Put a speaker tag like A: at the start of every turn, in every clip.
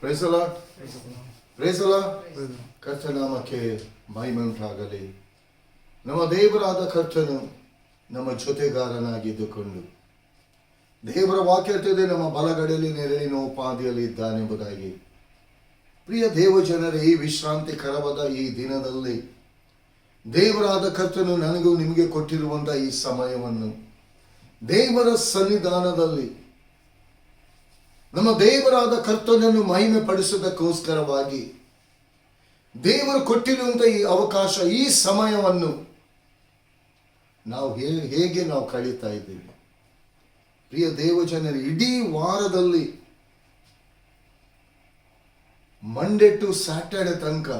A: Price the lord. Praise the Lord. ಕರ್ತನಾಮಕ್ಕೆ ಮಹಿಮೆ ಉಂಟಾಗಲಿ. ನಮ್ಮ ದೇವರಾದ ಕರ್ತನು ನಮ್ಮ ಜೊತೆಗಾರನಾಗಿದ್ದುಕೊಂಡು, ದೇವರ ವಾಕ್ಯ ಹೇಳ್ತದೆ, ನಮ್ಮ ಬಲಗಡೆಯಲ್ಲಿ ನೆರಳಿನ ಉಪಾಧಿಯಲ್ಲಿ ಇದ್ದಾನೆಂಬುದಾಗಿ. ಪ್ರಿಯ ದೇವಜನರೇ, ಈ ವಿಶ್ರಾಂತಿಕರವಾದ ಈ ದಿನದಲ್ಲಿ ದೇವರಾದ ಕರ್ತನು ನನಗೂ ನಿಮಗೆ ಕೊಟ್ಟಿರುವಂಥ ಈ ಸಮಯವನ್ನು ದೇವರ ಸನ್ನಿಧಾನದಲ್ಲಿ ನಮ್ಮ ದೇವರಾದ ಕರ್ತನನ್ನು ಮಹಿಮೆ ಪಡಿಸುವುದಕ್ಕೋಸ್ಕರವಾಗಿ ದೇವರು ಕೊಟ್ಟಿರುವಂಥ ಈ ಅವಕಾಶ, ಈ ಸಮಯವನ್ನು ನಾವು ಹೇಗೆ ನಾವು ಕಳೀತಾ ಇದ್ದೀವಿ? ಪ್ರಿಯ ದೇವಜನರು, ಇಡೀ ವಾರದಲ್ಲಿ ಮಂಡೇ ಟು ಸ್ಯಾಟರ್ಡೆ ತನಕ,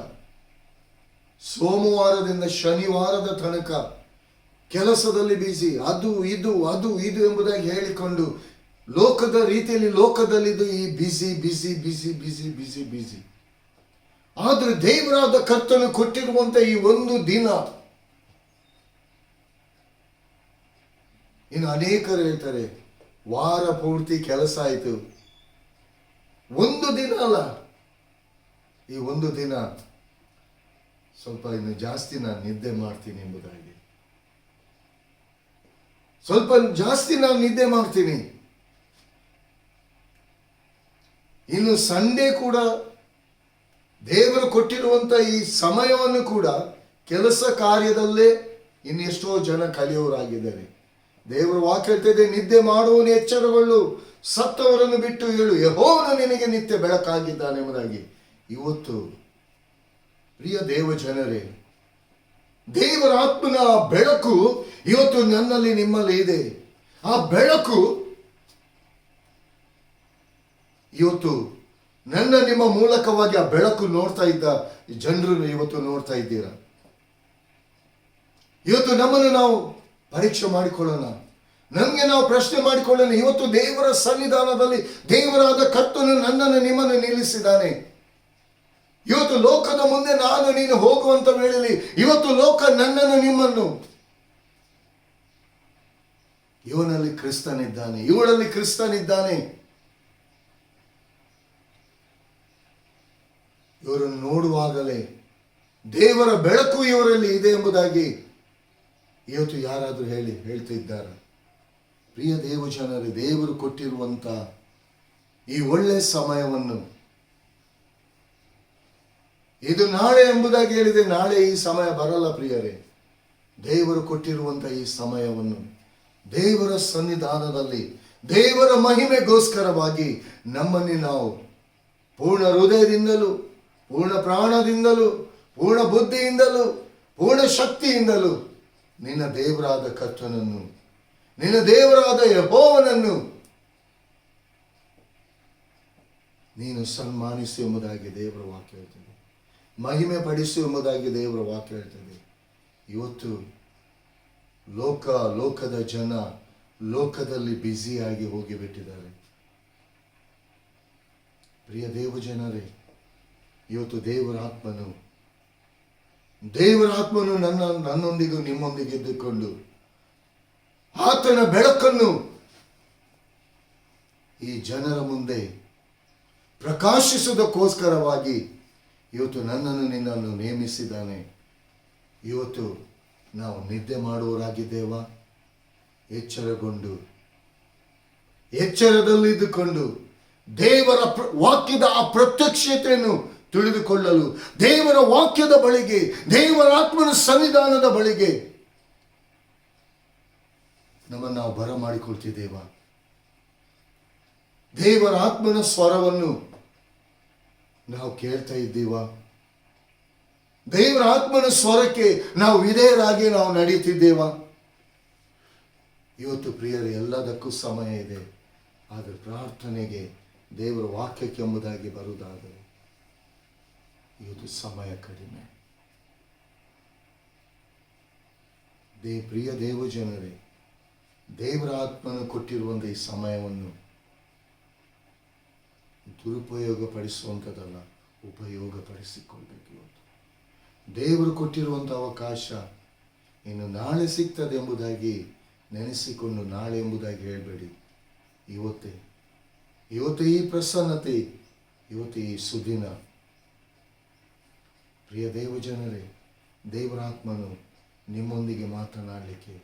A: ಸೋಮವಾರದಿಂದ ಶನಿವಾರದ ತನಕ ಕೆಲಸದಲ್ಲಿ ಬಿಸಿ, ಅದು ಇದು ಎಂಬುದಾಗಿ ಹೇಳಿಕೊಂಡು ಲೋಕದ ರೀತಿಯಲ್ಲಿ ಲೋಕದಲ್ಲಿದ್ದು ಈ ಬಿಸಿ ಬಿಸಿ ಬಿಸಿ ಬಿಸಿ ಬಿಸಿ ಬಿಸಿ. ಆದರೆ ದೇವರಾದ ಕರ್ತನು ಕೊಟ್ಟಿರುವಂತ ಈ ಒಂದು ದಿನ, ಇನ್ನು ಅನೇಕರು ಹೇಳ್ತಾರೆ ವಾರ ಪೂರ್ತಿ ಕೆಲಸ ಆಯಿತು, ಒಂದು ದಿನ ಅಲ್ಲ, ಈ ಒಂದು ದಿನ ಸ್ವಲ್ಪ ಇನ್ನು ಜಾಸ್ತಿ ನಾನು ನಿದ್ದೆ ಮಾಡ್ತೀನಿ ಎಂಬುದಾಗಿ, ಸ್ವಲ್ಪ ಜಾಸ್ತಿ ನಾನು ನಿದ್ದೆ ಮಾಡ್ತೀನಿ. ಇನ್ನು ಸಂಡೇ ಕೂಡ ದೇವರು ಕೊಟ್ಟಿರುವಂತ ಈ ಸಮಯವನ್ನು ಕೂಡ ಕೆಲಸ ಕಾರ್ಯದಲ್ಲೇ ಇನ್ನೆಷ್ಟೋ ಜನ ಕಲಿಯೋರಾಗಿದ್ದಾರೆ. ದೇವರು ವಾಕ್ಯ ಹೇಳ್ತಿದೆ, ನಿದ್ದೆ ಮಾಡುವವನು ಎಚ್ಚರಗೊಳ್ಳು, ಸತ್ತವರನ್ನು ಬಿಟ್ಟು ಹೇಳು, ಯೆಹೋವನು ನಿನಗೆ ನಿತ್ಯ ಬೆಳಕಾಗಿದ್ದಾನೆ ಎಂಬುದಾಗಿ. ಇವತ್ತು ಪ್ರಿಯ ದೇವ ಜನರೇ, ದೇವರ ಆತ್ಮನ ಬೆಳಕು ಇವತ್ತು ನನ್ನಲ್ಲಿ ನಿಮ್ಮಲ್ಲಿ ಇದೆ. ಆ ಬೆಳಕು ಇವತ್ತು ನನ್ನ ನಿಮ್ಮ ಮೂಲಕವಾಗಿ ಆ ಬೆಳಕು ನೋಡ್ತಾ ಇದ್ದ ಜನರನ್ನು ಇವತ್ತು ನೋಡ್ತಾ ಇದ್ದೀರಾ. ಇವತ್ತು ನಮ್ಮನ್ನು ನಾವು ಪರೀಕ್ಷೆ ಮಾಡಿಕೊಳ್ಳೋಣ, ನಮಗೆ ನಾವು ಪ್ರಶ್ನೆ ಮಾಡಿಕೊಳ್ಳೋಣ. ಇವತ್ತು ದೇವರ ಸನ್ನಿಧಾನದಲ್ಲಿ ದೇವರಾದ ಕರ್ತನು ನನ್ನನ್ನು ನಿಮ್ಮನ್ನು ನಿಲ್ಲಿಸಿದ್ದಾನೆ. ಇವತ್ತು ಲೋಕದ ಮುಂದೆ ನಾನು ನೀನು ಹೋಗುವಂತ ವೇಳೆಯಲ್ಲಿ ಇವತ್ತು ಲೋಕ ನನ್ನನ್ನು ನಿಮ್ಮನ್ನು, ಇವನಲ್ಲಿ ಕ್ರಿಸ್ತನಿದ್ದಾನೆ, ಇವಳಲ್ಲಿ ಕ್ರಿಸ್ತನಿದ್ದಾನೆ, ಇವರನ್ನು ನೋಡುವಾಗಲೇ ದೇವರ ಬೆಳಕು ಇವರಲ್ಲಿ ಇದೆ ಎಂಬುದಾಗಿ ಇವತ್ತು ಯಾರಾದರೂ ಹೇಳ್ತಿದ್ದಾರೆ. ಪ್ರಿಯ ದೇವಜನರೇ, ದೇವರು ಕೊಟ್ಟಿರುವಂತ ಈ ಒಳ್ಳೆ ಸಮಯವನ್ನು, ಇದು ನಾಳೆ ಎಂಬುದಾಗಿ ಹೇಳಿದೆ, ನಾಳೆ ಈ ಸಮಯ ಬರಲ್ಲ ಪ್ರಿಯರೇ. ದೇವರು ಕೊಟ್ಟಿರುವಂತ ಈ ಸಮಯವನ್ನು ದೇವರ ಸನ್ನಿಧಾನದಲ್ಲಿ ದೇವರ ಮಹಿಮೆಗೋಸ್ಕರವಾಗಿ ನಮ್ಮನ್ನು ನಾವು ಪೂರ್ಣ ಹೃದಯದಿಂದಲೂ, ಪೂರ್ಣ ಪ್ರಾಣದಿಂದಲೂ, ಪೂರ್ಣ ಬುದ್ಧಿಯಿಂದಲೂ, ಪೂರ್ಣ ಶಕ್ತಿಯಿಂದಲೂ ನಿನ್ನ ದೇವರಾದ ಕರ್ತನನ್ನು, ನಿನ್ನ ದೇವರಾದ ಯೆಹೋವನನ್ನು ನೀನು ಸನ್ಮಾನಿಸು ಎಂಬುದಾಗಿ ದೇವರ ವಾಕ್ಯ ಹೇಳ್ತದೆ. ಮಹಿಮೆ ಪಡಿಸು ಎಂಬುದಾಗಿ ದೇವರ ವಾಕ್ಯ ಹೇಳ್ತದೆ. ಇವತ್ತು ಲೋಕದ ಜನ ಲೋಕದಲ್ಲಿ ಬ್ಯುಸಿಯಾಗಿ ಹೋಗಿಬಿಟ್ಟಿದ್ದಾರೆ. ಪ್ರಿಯ ದೇವಜನರೇ, ಇವತ್ತು ದೇವರ ಆತ್ಮನು ನನ್ನೊಂದಿಗೂ ನಿಮ್ಮೊಂದಿಗೆ ಇದ್ದುಕೊಂಡು ಆತನ ಬೆಳಕನ್ನು ಈ ಜನರ ಮುಂದೆ ಪ್ರಕಾಶಿಸುವುದಕ್ಕೋಸ್ಕರವಾಗಿ ಇವತ್ತು ನನ್ನನ್ನು ನಿನ್ನನ್ನು ನೇಮಿಸಿದ್ದಾನೆ. ಇವತ್ತು ನಾವು ನಿದ್ದೆ ಮಾಡುವವರಾಗಿದ್ದೇವಾ? ಎಚ್ಚರಗೊಂಡು ಎಚ್ಚರದಲ್ಲಿದ್ದುಕೊಂಡು ದೇವರ ವಾಕ್ಯದ ಆ ಪ್ರತ್ಯಕ್ಷತೆಯನ್ನು ತಿಳಿದುಕೊಳ್ಳಲು ದೇವರ ವಾಕ್ಯದ ಬಳಿಗೆ, ದೇವರ ಆತ್ಮನ ಸನ್ನಿಧಾನದ ಬಳಿಗೆ ನಮ್ಮನ್ನು ನಾವು ಬರಮಾಡಿಕೊಳ್ತಿದ್ದೇವಾ? ದೇವರ ಆತ್ಮನ ಸ್ವರವನ್ನು ನಾವು ಕೇಳ್ತಾ ಇದ್ದೀವಾ? ದೇವರ ಆತ್ಮನ ಸ್ವರಕ್ಕೆ ನಾವು ವಿಧೇಯರಾಗಿ ನಾವು ನಡೀತಿದ್ದೇವಾ? ಇವತ್ತು ಪ್ರಿಯರೇ, ಎಲ್ಲದಕ್ಕೂ ಸಮಯ ಇದೆ. ಆದರೆ ಪ್ರಾರ್ಥನೆಗೆ, ದೇವರ ವಾಕ್ಯಕ್ಕೆ ಎಂಬುದಾಗಿ ಬರುವುದಾದರೆ ಇವತ್ತು ಸಮಯ ಕಡಿಮೆ. ಪ್ರಿಯ ದೇವಜನರೇ, ದೇವರ ಆತ್ಮನು ಕೊಟ್ಟಿರುವಂಥ ಈ ಸಮಯವನ್ನು ದುರುಪಯೋಗ ಪಡಿಸುವಂಥದ್ದಲ್ಲ, ಉಪಯೋಗಪಡಿಸಿಕೊಳ್ಬೇಕು. ಇವತ್ತು ದೇವರು ಕೊಟ್ಟಿರುವಂಥ ಅವಕಾಶ ಇನ್ನು ನಾಳೆ ಸಿಗ್ತದೆ ಎಂಬುದಾಗಿ ನೆನೆಸಿಕೊಂಡು ನಾಳೆ ಎಂಬುದಾಗಿ ಹೇಳಬೇಡಿ. ಇವತ್ತೇ ಈ ಪ್ರಸನ್ನತೆ, ಇವತ್ತು ಈ ಸುದಿನ ಪ್ರಿಯ ದೇವಜನರೇ, ದೇವರಾತ್ಮನು ನಿಮ್ಮೊಂದಿಗೆ ಮಾತನಾಡಲಿಕ್ಕೆ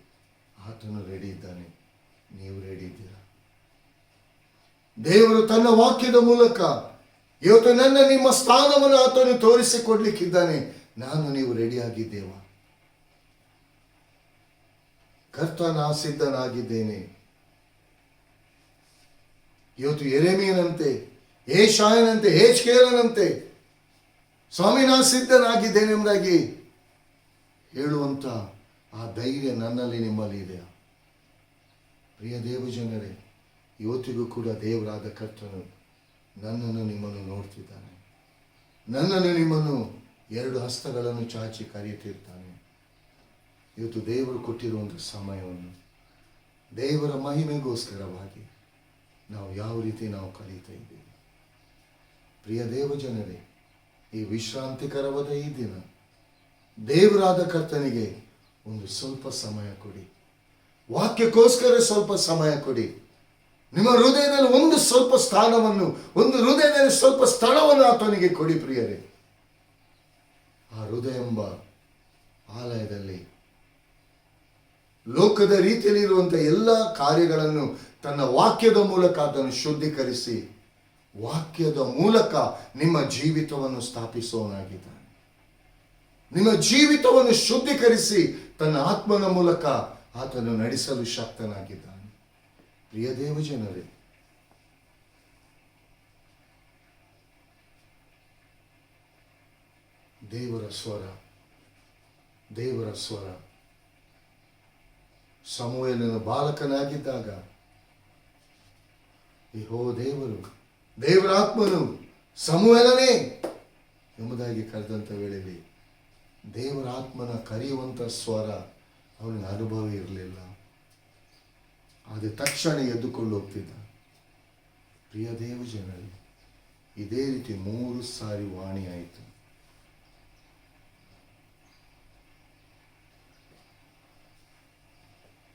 A: ಆತನು ರೆಡಿ ಇದ್ದಾನೆ. ನೀವು ರೆಡಿ ಇದ್ದೀರಾ? ದೇವರು ತನ್ನ ವಾಕ್ಯದ ಮೂಲಕ ಇವತ್ತು ನಿಮ್ಮ ಸ್ಥಾನವನ್ನು ಆತನು ತೋರಿಸಿಕೊಡ್ಲಿಕ್ಕಿದ್ದಾನೆ. ನೀವು ರೆಡಿ ಆಗಿದ್ದೇವಾ? ಕರ್ತನ ಸಿದ್ಧನಾಗಿದ್ದೇನೆ. ಇವತ್ತು ಯೆರೆಮೀಯನಂತೆ, ಏಷಾಯನಂತೆ, ಹೆಜ್ಕೇಲನಂತೆ ಸ್ವಾಮಿ ಸಿದ್ಧನಾಗಿದ್ದೇನೆ ಎಂಬುದಾಗಿ ಹೇಳುವಂತ ಆ ಧೈರ್ಯ ನನ್ನಲ್ಲಿ, ನಿಮ್ಮಲ್ಲಿ ಇದೆಯಾ? ಪ್ರಿಯ ದೇವಜನರೇ, ಇವತ್ತಿಗೂ ಕೂಡ ದೇವರಾದ ಕರ್ತನು ನನ್ನನ್ನು ನಿಮ್ಮನ್ನು ನೋಡ್ತಿದ್ದಾನೆ. ನನ್ನನ್ನು ನಿಮ್ಮನ್ನು ಎರಡು ಹಸ್ತಗಳನ್ನು ಚಾಚಿ ಕರೆಯುತ್ತಿರ್ತಾನೆ. ಇವತ್ತು ದೇವರು ಕೊಟ್ಟಿರುವಂಥ ಸಮಯವನ್ನು ದೇವರ ಮಹಿಮೆಗೋಸ್ಕರವಾಗಿ ನಾವು ಯಾವ ರೀತಿ ನಾವು ಕಲಿತಾ ಇದ್ದೇವೆ. ಪ್ರಿಯ ದೇವಜನರೇ, ಈ ವಿಶ್ರಾಂತಿಕರವಾದ ಈ ದಿನ ದೇವರಾದ ಕರ್ತನಿಗೆ ಒಂದು ಸ್ವಲ್ಪ ಸಮಯ ಕೊಡಿ. ವಾಕ್ಯಕ್ಕೋಸ್ಕರ ಸ್ವಲ್ಪ ಸಮಯ ಕೊಡಿ. ನಿಮ್ಮ ಹೃದಯದಲ್ಲಿ ಒಂದು ಸ್ವಲ್ಪ ಸ್ಥಾನವನ್ನು, ಒಂದು ಹೃದಯದಲ್ಲಿ ಸ್ವಲ್ಪ ಸ್ಥಳವನ್ನು ಆತನಿಗೆ ಕೊಡಿ. ಪ್ರಿಯರೇ, ಆ ಹೃದಯ ಎಂಬ ಆಲಯದಲ್ಲಿ ಲೋಕದ ರೀತಿಯಲ್ಲಿರುವಂಥ ಎಲ್ಲ ಕಾರ್ಯಗಳನ್ನು ತನ್ನ ವಾಕ್ಯದ ಮೂಲಕ ಅದನ್ನು ಶುದ್ಧೀಕರಿಸಿ, ವಾಕ್ಯದ ಮೂಲಕ ನಿಮ್ಮ ಜೀವಿತವನ್ನು ಸ್ಥಾಪಿಸುವವನಾಗಿದ್ದಾನೆ. ನಿಮ್ಮ ಜೀವಿತವನ್ನು ಶುದ್ಧೀಕರಿಸಿ ತನ್ನ ಆತ್ಮನ ಮೂಲಕ ಆತನು ನಡೆಸಲು ಶಕ್ತನಾಗಿದ್ದಾನೆ. ಪ್ರಿಯ ದೇವಜನರೇ, ದೇವರ ಸ್ವರ, ದೇವರ ಸ್ವರ. ಸಮುವೇಲನು ಬಾಲಕನಾಗಿದ್ದಾಗ ದೇವರಾತ್ಮನು ಸಮುವೇಲನೇ ಎಂಬುದಾಗಿ ಕರೆದಂಥ ವೇಳೆಯಲ್ಲಿ ದೇವರಾತ್ಮನ ಕರೆಯುವಂಥ ಸ್ವರ ಅವನಿಗೆ ಅನುಭವ ಇರಲಿಲ್ಲ. ಆದರೆ ತಕ್ಷಣ ಎದ್ದುಕೊಂಡು ಹೋಗ್ತಿದ್ದ. ಪ್ರಿಯ ದೇವಜನರೇ, ಇದೇ ರೀತಿ 3 ಸಾರಿ ವಾಣಿ ಆಯಿತು.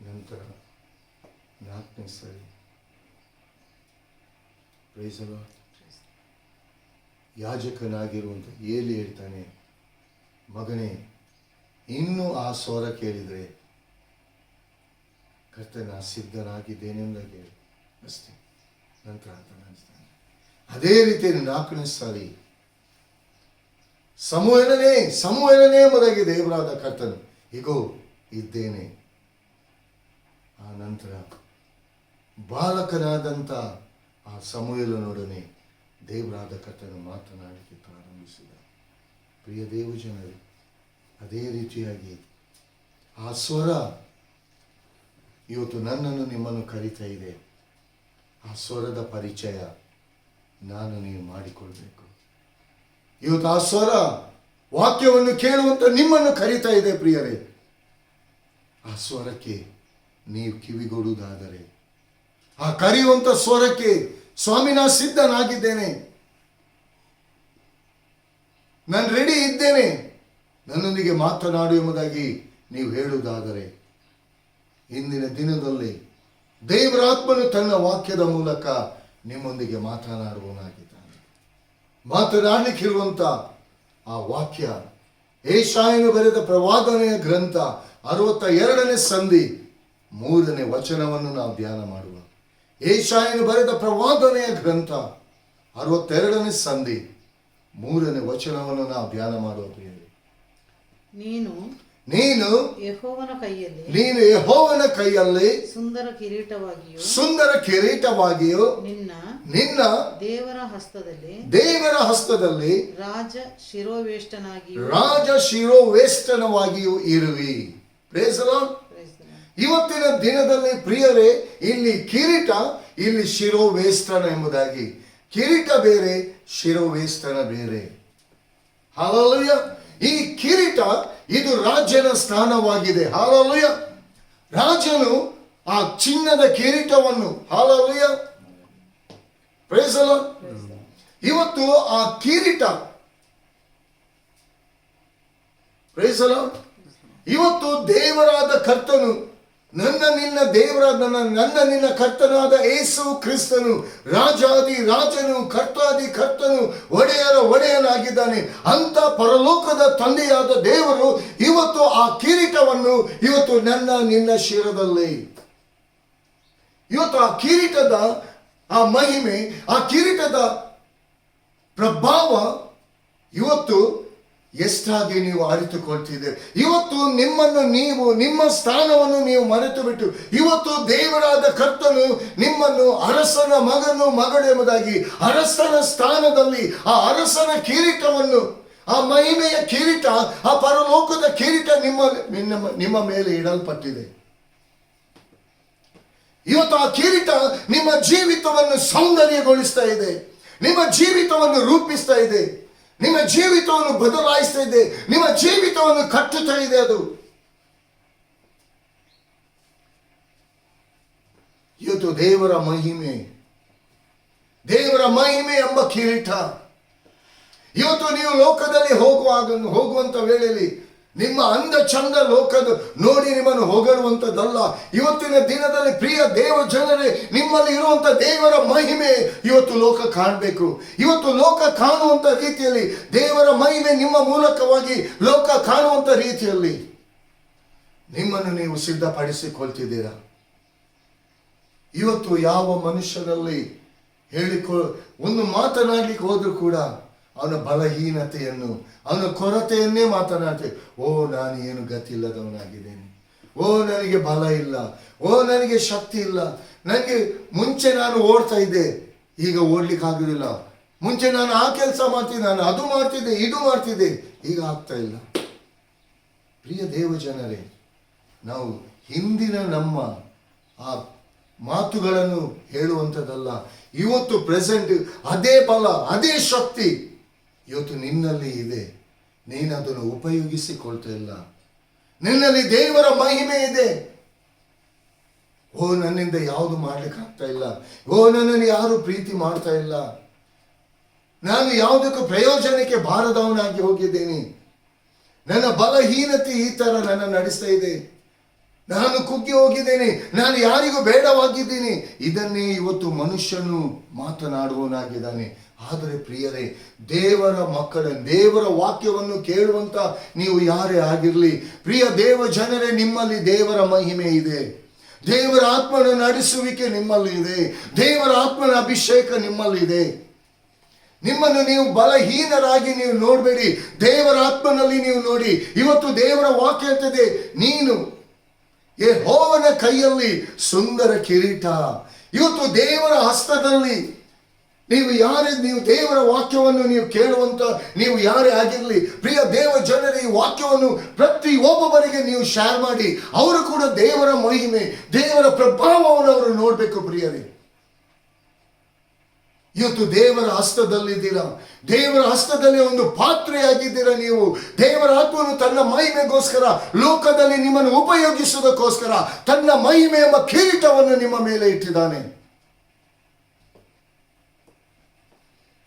A: ನಂತರ 4ನೇ ಸಾರಿ ಯಾಜಕನಾಗಿರುವಂಥ ಏಲಿ ಹೇಳ್ತಾನೆ, ಮಗನೇ, ಇನ್ನೂ ಆ ಸ್ವರ ಕೇಳಿದರೆ ಕರ್ತನ ಸಿದ್ಧನಾಗಿದ್ದೇನೆ ಎಂದಾಗಿ ಅಷ್ಟೇ. ನಂತರ ಆತನ ಅನಿಸ್ತಾನೆ. ಅದೇ ರೀತಿ 4ನೇ ಸಾರಿ ಸಮುವೇಲನೇ ಎಂಬುದಾಗಿ ದೇವರಾದ ಕರ್ತನು ಇಗೋ ಇದ್ದೇನೆ. ಆ ನಂತರ ಬಾಲಕನಾದಂಥ ಆ ಸಮುವೇಲನೊಡನೆ ದೇವರಾದ ಕರ್ತನು ಮಾತನಾಡಲಿಕ್ಕೆ ಪ್ರಾರಂಭಿಸಿದ. ಪ್ರಿಯ ದೇವಜನರೇ, ಅದೇ ರೀತಿಯಾಗಿ ಆ ಸ್ವರ ಇವತ್ತು ನನ್ನನ್ನು ನಿಮ್ಮನ್ನು ಕರೀತಾ ಇದೆ. ಆ ಸ್ವರದ ಪರಿಚಯ ನೀವು ಮಾಡಿಕೊಳ್ಬೇಕು. ಇವತ್ತು ಆ ಸ್ವರ ವಾಕ್ಯವನ್ನು ಕೇಳುವಂತ ನಿಮ್ಮನ್ನು ಕರೀತಾ ಇದೆ. ಪ್ರಿಯರೇ, ಆ ಸ್ವರಕ್ಕೆ ನೀವು ಕಿವಿಗೊಡುವುದಾದರೆ, ಆ ಕರೆಯುವಂತ ಸ್ವರಕ್ಕೆ ಸ್ವಾಮಿ ಸಿದ್ಧನಾಗಿದ್ದೇನೆ, ನಾನು ರೆಡಿ ಇದ್ದೇನೆ, ನನ್ನೊಂದಿಗೆ ಮಾತನಾಡು ಎಂಬುದಾಗಿ ನೀವು ಹೇಳುವುದಾದರೆ, ಇಂದಿನ ದಿನದಲ್ಲಿ ದೇವರಾತ್ಮನು ತನ್ನ ವಾಕ್ಯದ ಮೂಲಕ ನಿಮ್ಮೊಂದಿಗೆ ಮಾತನಾಡುವನಾಗಿದ್ದಾನೆ. ಮಾತನಾಡಲಿಕ್ಕಿರುವಂತ ಆ ವಾಕ್ಯ ಏಷಾಯನು ಬರೆದ ಪ್ರವಾದನೆಯ ಗ್ರಂಥ 62ನೇ ಸಂಧಿ 3ನೇ ವಚನವನ್ನು ನಾವು ಧ್ಯಾನ ಮಾಡುವ. ಏಷಾಯನು ಬರೆದ ಪ್ರವಾದನೆಯ ಗ್ರಂಥ 62ನೇ ಸಂಧಿ 3ನೇ ವಚನವನ್ನು ನಾವು ಧ್ಯಾನ ಮಾಡುವ. ನೀನು ಯೆಹೋವನ ಕೈಯಲ್ಲಿ ಸುಂದರ ಕಿರೀಟವಾಗಿಯೂ ನಿನ್ನ ದೇವರ ಹಸ್ತದಲ್ಲಿ ರಾಜ ಶಿರೋವೇಷ್ಟನವಾಗಿಯೂ ಇರುವಿ. Praise the lord. ಇವತ್ತಿನ ದಿನದಲ್ಲಿ ಪ್ರಿಯರೇ, ಇಲ್ಲಿ ಕಿರೀಟ, ಇಲ್ಲಿ ಶಿರೋವೇಷ್ಟನ ಎಂಬುದಾಗಿ. ಕಿರೀಟ ಬೇರೆ, ಶಿರೋವೇಷ್ಟನ ಬೇರೆ. ಹಲ್ಲೆಲೂಯ. ಈ ಕಿರೀಟ ಇದು ರಾಜನ ಸ್ಥಾನವಾಗಿದೆ. ಹಲ್ಲೆಲೂಯ. ರಾಜನು ಆ ಚಿನ್ನದ ಕಿರೀಟವನ್ನು, ಹಲ್ಲೆಲೂಯ, ಪ್ರೈಸ್ ದಿ ಲಾರ್ಡ್, ಇವತ್ತು ಆ ಕಿರೀಟ, ಪ್ರೈಸ್ ದಿ ಲಾರ್ಡ್, ಇವತ್ತು ದೇವರಾದ ಕರ್ತನು ನನ್ನ ನಿನ್ನ ದೇವರಾದ ನನ್ನ ನಿನ್ನ ಕರ್ತನಾದ ಯೇಸು ಕ್ರಿಸ್ತನು ರಾಜಾದಿ ರಾಜನು ಕರ್ತಾದಿ ಕರ್ತನು ಒಡೆಯರ ಒಡೆಯನಾಗಿದ್ದಾನೆ ಅಂತ ಪರಲೋಕದ ತಂದೆಯಾದ ದೇವರು ಇವತ್ತು ಆ ಕಿರೀಟವನ್ನು ಇವತ್ತು ನನ್ನ ನಿನ್ನ ಶಿರದಲ್ಲಿ, ಇವತ್ತು ಆ ಕಿರೀಟದ ಆ ಮಹಿಮೆ, ಆ ಕಿರೀಟದ ಪ್ರಭಾವ ಇವತ್ತು ಎಷ್ಟಾಗಿ ನೀವು ಅರಿತುಕೊಳ್ತಿದ್ದೀರಿ. ಇವತ್ತು ನಿಮ್ಮನ್ನು ನೀವು ನಿಮ್ಮ ಸ್ಥಾನವನ್ನು ನೀವು ಮರೆತು ಬಿಟ್ಟು ಇವತ್ತು ದೇವರಾದ ಕರ್ತನು ನಿಮ್ಮನ್ನು ಅರಸನ ಮಗನು ಮಗಳು ಎಂಬುದಾಗಿ ಅರಸನ ಸ್ಥಾನದಲ್ಲಿ ಆ ಅರಸನ ಕಿರೀಟವನ್ನು, ಆ ಮಹಿಮೆಯ ಕಿರೀಟ, ಆ ಪರಲೋಕದ ಕಿರೀಟ ನಿಮ್ಮ ಮೇಲೆ ಇಡಲ್ಪಟ್ಟಿದೆ. ಇವತ್ತು ಆ ಕಿರೀಟ ನಿಮ್ಮ ಜೀವಿತವನ್ನು ಸೌಂದರ್ಯಗೊಳಿಸ್ತಾ ಇದೆ, ನಿಮ್ಮ ಜೀವಿತವನ್ನು ರೂಪಿಸ್ತಾ ಇದೆ, ನಿಮ್ಮ ಜೀವಿತವನ್ನು ಬದಲಾಯಿಸ್ತಾ ಇದೆ, ನಿಮ್ಮ ಜೀವಿತವನ್ನು ಕಟ್ಟುತ್ತಾ ಇದೆ. ಅದು ಇವತ್ತು ದೇವರ ಮಹಿಮೆ ಎಂಬ ಕಿರೀಟ. ಇವತ್ತು ನೀವು ಲೋಕದಲ್ಲಿ ಹೋಗುವಂತ ವೇಳೆಯಲ್ಲಿ ನಿಮ್ಮ ಅಂದ ಚಂದ ಲೋಕದ ನೋಡಿ ನಿಮ್ಮನ್ನು ಹೊಗಳುವಂಥದ್ದಲ್ಲ. ಇವತ್ತಿನ ದಿನದಲ್ಲಿ ಪ್ರಿಯ ದೇವ ಜನರೇ, ನಿಮ್ಮಲ್ಲಿ ಇರುವಂತ ದೇವರ ಮಹಿಮೆ ಇವತ್ತು ಲೋಕ ಕಾಣಬೇಕು. ಇವತ್ತು ಲೋಕ ಕಾಣುವಂತ ರೀತಿಯಲ್ಲಿ ದೇವರ ಮಹಿಮೆ ನಿಮ್ಮ ಮೂಲಕವಾಗಿ ಲೋಕ ಕಾಣುವಂತ ರೀತಿಯಲ್ಲಿ ನಿಮ್ಮನ್ನು ನೀವು ಸಿದ್ಧಪಡಿಸಿಕೊಳ್ತಿದ್ದೀರಾ. ಇವತ್ತು ಯಾವ ಮನುಷ್ಯರಲ್ಲಿ ಒಂದು ಮಾತನಾಡ್ಲಿಕ್ಕೆ ಹೋದ್ರೂ ಕೂಡ ಅವನ ಬಲಹೀನತೆಯನ್ನು, ಅವನ ಕೊರತೆಯನ್ನೇ ಮಾತನಾಡ್ತೇವೆ. ನಾನು ಏನು ಗತಿ ಇಲ್ಲದವನಾಗಿದ್ದೇನೆ, ನನಗೆ ಬಲ ಇಲ್ಲ, ನನಗೆ ಶಕ್ತಿ ಇಲ್ಲ, ನನಗೆ ಮುಂಚೆ ನಾನು ಓಡ್ತಾ ಇದ್ದೆ, ಈಗ ಓಡ್ಲಿಕ್ಕೆ ಆಗುದಿಲ್ಲ, ಮುಂಚೆ ನಾನು ಆ ಕೆಲಸ ಮಾಡ್ತಿದ್ದೆ, ನಾನು ಅದು ಮಾಡ್ತಿದ್ದೆ, ಇದು ಮಾಡ್ತಿದ್ದೆ, ಈಗ ಆಗ್ತಾ ಇಲ್ಲ. ಪ್ರಿಯ ದೇವ ಜನರೇ, ನಾವು ಹಿಂದಿನ ನಮ್ಮ ಆ ಮಾತುಗಳನ್ನು ಹೇಳುವಂಥದ್ದಲ್ಲ. ಇವತ್ತು ಪ್ರೆಸೆಂಟ್ ಅದೇ ಬಲ, ಅದೇ ಶಕ್ತಿ ಇವತ್ತು ನಿನ್ನಲ್ಲಿ ಇದೆ. ನೀನು ಅದನ್ನು ಉಪಯೋಗಿಸಿಕೊಳ್ತಾ ಇಲ್ಲ. ನಿನ್ನಲ್ಲಿ ದೇವರ ಮಹಿಮೆ ಇದೆ. ನನ್ನಿಂದ ಯಾವುದು ಮಾಡ್ಲಿಕ್ಕೆ ಆಗ್ತಾ ಇಲ್ಲ, ನನ್ನನ್ನು ಯಾರು ಪ್ರೀತಿ ಮಾಡ್ತಾ ಇಲ್ಲ, ನಾನು ಯಾವುದಕ್ಕೂ ಪ್ರಯೋಜನಕ್ಕೆ ಬಾರದವನಾಗಿ ಹೋಗಿದ್ದೇನೆ, ನನ್ನ ಬಲಹೀನತೆ ಈ ತರ ನನ್ನ ನಡೆಸ್ತಾ ಇದೆ, ನಾನು ಕುಗ್ಗಿ ಹೋಗಿದ್ದೇನೆ, ನಾನು ಯಾರಿಗೂ ಬೇಡವಾಗಿದ್ದೀನಿ. ಇದನ್ನೇ ಇವತ್ತು ಮನುಷ್ಯನು ಮಾತನಾಡುವವನಾಗಿದ್ದಾನೆ. ಆದರೆ ಪ್ರಿಯರೇ, ದೇವರ ಮಕ್ಕಳ ದೇವರ ವಾಕ್ಯವನ್ನು ಕೇಳುವಂತ ನೀವು ಯಾರೇ ಆಗಿರಲಿ, ಪ್ರಿಯ ದೇವ ಜನರೇ, ನಿಮ್ಮಲ್ಲಿ ದೇವರ ಮಹಿಮೆ ಇದೆ, ದೇವರ ಆತ್ಮನ ನಡೆಸುವಿಕೆ ನಿಮ್ಮಲ್ಲಿ ಇದೆ, ದೇವರ ಆತ್ಮನ ಅಭಿಷೇಕ ನಿಮ್ಮಲ್ಲಿ ಇದೆ. ನಿಮ್ಮನ್ನು ನೀವು ಬಲಹೀನರಾಗಿ ನೀವು ನೋಡಬೇಡಿ, ದೇವರ ಆತ್ಮನಲ್ಲಿ ನೀವು ನೋಡಿ. ಇವತ್ತು ದೇವರ ವಾಕ್ಯ ಹೇಳ್ತದೆ, ನೀನು ಯೆಹೋವನ ಕೈಯಲ್ಲಿ ಸುಂದರ ಕಿರೀಟ. ಇವತ್ತು ದೇವರ ಹಸ್ತದಲ್ಲಿ ನೀವು ದೇವರ ವಾಕ್ಯವನ್ನು ನೀವು ಕೇಳುವಂತ ನೀವು ಯಾರೇ ಆಗಿರಲಿ, ಪ್ರಿಯ ದೇವ ಜನರ ಈ ವಾಕ್ಯವನ್ನು ಪ್ರತಿ ಒಬ್ಬೊಬ್ಬರಿಗೆ ನೀವು ಶೇರ್ ಮಾಡಿ, ಅವರು ಕೂಡ ದೇವರ ಮಹಿಮೆ, ದೇವರ ಪ್ರಭಾವವನ್ನು ಅವರು ನೋಡಬೇಕು. ಪ್ರಿಯರೇ, ಇವತ್ತು ದೇವರ ಹಸ್ತದಲ್ಲಿದ್ದೀರಾ, ದೇವರ ಹಸ್ತದಲ್ಲಿ ಒಂದು ಪಾತ್ರೆಯಾಗಿದ್ದೀರಾ. ನೀವು ದೇವರ ಆತ್ಮನು ತನ್ನ ಮಹಿಮೆಗೋಸ್ಕರ ಲೋಕದಲ್ಲಿ ನಿಮ್ಮನ್ನು ಉಪಯೋಗಿಸುವುದಕ್ಕೋಸ್ಕರ ತನ್ನ ಮಹಿಮೆ ಎಂಬ ಕಿರೀಟವನ್ನು ನಿಮ್ಮ ಮೇಲೆ ಇಟ್ಟಿದ್ದಾನೆ.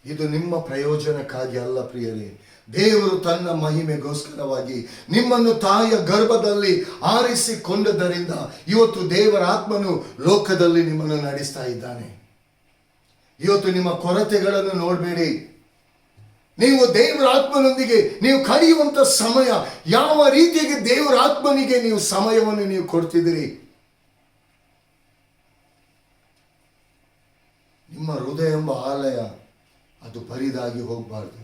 A: ಇದು ನಿಮ್ಮ ಪ್ರಯೋಜನಕ್ಕಾಗಿ ಅಲ್ಲ ಪ್ರಿಯರೇ. ದೇವರು ತನ್ನ ಮಹಿಮೆಗೋಸ್ಕರವಾಗಿ ನಿಮ್ಮನ್ನು ತಾಯಿಯ ಗರ್ಭದಲ್ಲಿ ಆರಿಸಿಕೊಂಡದ್ದರಿಂದ ಇವತ್ತು ದೇವರ ಆತ್ಮನು ಲೋಕದಲ್ಲಿ ನಿಮ್ಮನ್ನು ನಡೆಸ್ತಾ ಇದ್ದಾನೆ. ಇವತ್ತು ನಿಮ್ಮ ಕೊರತೆಗಳನ್ನು ನೋಡಬೇಡಿ. ನೀವು ದೇವರ ಆತ್ಮನೊಂದಿಗೆ ನೀವು ಕಳೆಯುವಂತ ಸಮಯ, ಯಾವ ರೀತಿಯಾಗಿ ದೇವರ ಆತ್ಮನಿಗೆ ನೀವು ಸಮಯವನ್ನು ನೀವು ಕೊಡ್ತಿದ್ದೀರಿ. ನಿಮ್ಮ ಹೃದಯ ಎಂಬ ಆಲಯ ಅದು ಬರಿದಾಗಿ ಹೋಗಬಾರ್ದು.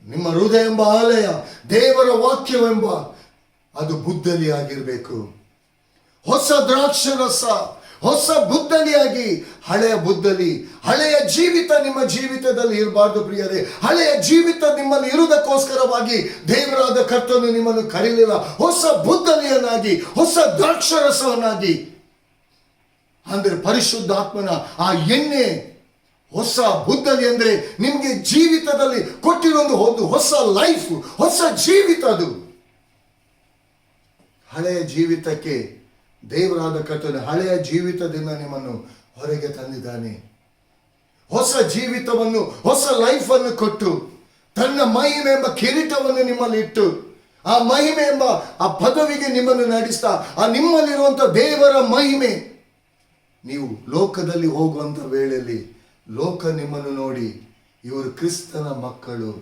A: ನಿಮ್ಮ ಹೃದಯ ಎಂಬ ಆಲಯ, ದೇವರ ವಾಕ್ಯವೆಂಬ ಅದು ಬುದ್ದಲಿ ಆಗಿರಬೇಕು. ಹೊಸ ದ್ರಾಕ್ಷರಸ, ಹೊಸ ಬುದ್ದಲಿಯಾಗಿ, ಹಳೆಯ ಬುದ್ದಲಿ, ಹಳೆಯ ಜೀವಿತ ನಿಮ್ಮ ಜೀವಿತದಲ್ಲಿ ಇರಬಾರ್ದು ಪ್ರಿಯರೇ. ಹಳೆಯ ಜೀವಿತ ನಿಮ್ಮಲ್ಲಿ ಇರುವುದಕ್ಕೋಸ್ಕರವಾಗಿ ದೇವರಾದ ಕರ್ತನು ನಿಮ್ಮನ್ನು ಕರೀಲಿಲ್ಲ. ಹೊಸ ಬುದ್ದಲಿಯನ್ನಾಗಿ, ಹೊಸ ದ್ರಾಕ್ಷರಸವನ್ನಾಗಿ, ಅಂದ್ರೆ ಪರಿಶುದ್ಧಾತ್ಮನ ಆ ಎಣ್ಣೆ, ಹೊಸ ಬುದ್ದಲಿ ಅಂದ್ರೆ ನಿಮಗೆ ಜೀವಿತದಲ್ಲಿ ಕೊಟ್ಟಿರೋ ಒಂದು ಹೊಸ ಲೈಫ್, ಹೊಸ ಜೀವಿತ. ಅದು ಹಳೆಯ ಜೀವಿತಕ್ಕೆ ದೇವರಾದ ಕರ್ತನು ಹಳೆಯ ಜೀವಿತದಿಂದ ನಿಮ್ಮನ್ನು ಹೊರಗೆ ತಂದಿದ್ದಾನೆ. ಹೊಸ ಜೀವಿತವನ್ನು, ಹೊಸ ಲೈಫ್ ಅನ್ನು ಕೊಟ್ಟು ತನ್ನ ಮಹಿಮೆ ಎಂಬ ಕಿರೀಟವನ್ನು ನಿಮ್ಮಲ್ಲಿ ಇಟ್ಟು ಆ ಮಹಿಮೆ ಎಂಬ ಆ ಪದವಿಗೆ ನಿಮ್ಮನ್ನು ನಡೆಸ್ತಾ ಆ ನಿಮ್ಮಲ್ಲಿರುವಂಥ ದೇವರ ಮಹಿಮೆ, ನೀವು ಲೋಕದಲ್ಲಿ ಹೋಗುವಂಥ ವೇಳೆಯಲ್ಲಿ ಲೋಕ ನಿಮ್ಮನ್ನು ನೋಡಿ ಇವರು ಕ್ರಿಸ್ತನ ಮಕ್ಕಳು,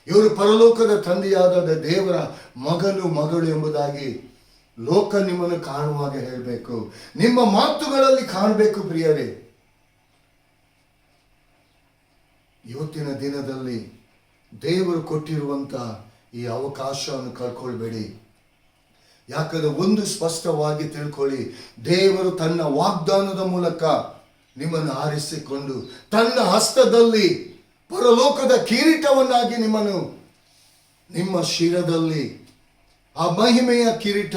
A: ಇವರು ಪರಲೋಕದ ತಂದೆಯಾದ ದೇವರ ಮಗನು ಮಗಳು ಎಂಬುದಾಗಿ ಲೋಕ ನಿಮ್ಮನ್ನು ಕಾಣುವಾಗ ಹೇಳಬೇಕು. ನಿಮ್ಮ ಮಾತುಗಳಲ್ಲಿ ಕಾಣಬೇಕು ಪ್ರಿಯರೇ. ಇವತ್ತಿನ ದಿನದಲ್ಲಿ ದೇವರು ಕೊಟ್ಟಿರುವಂಥ ಈ ಅವಕಾಶವನ್ನು ಕಳ್ಕೊಳ್ಬೇಡಿ. ಯಾಕಂದ್ರೆ ಒಂದು ಸ್ಪಷ್ಟವಾಗಿ ತಿಳ್ಕೊಳ್ಳಿ, ದೇವರು ತನ್ನ ವಾಗ್ದಾನದ ಮೂಲಕ ನಿಮ್ಮನ್ನು ಆರಿಸಿಕೊಂಡು ತನ್ನ ಹಸ್ತದಲ್ಲಿ ಪರಲೋಕದ ಕಿರೀಟವನ್ನಾಗಿ ನಿಮ್ಮನ್ನು, ನಿಮ್ಮ ಶಿರದಲ್ಲಿ ಆ ಮಹಿಮೆಯ ಕಿರೀಟ,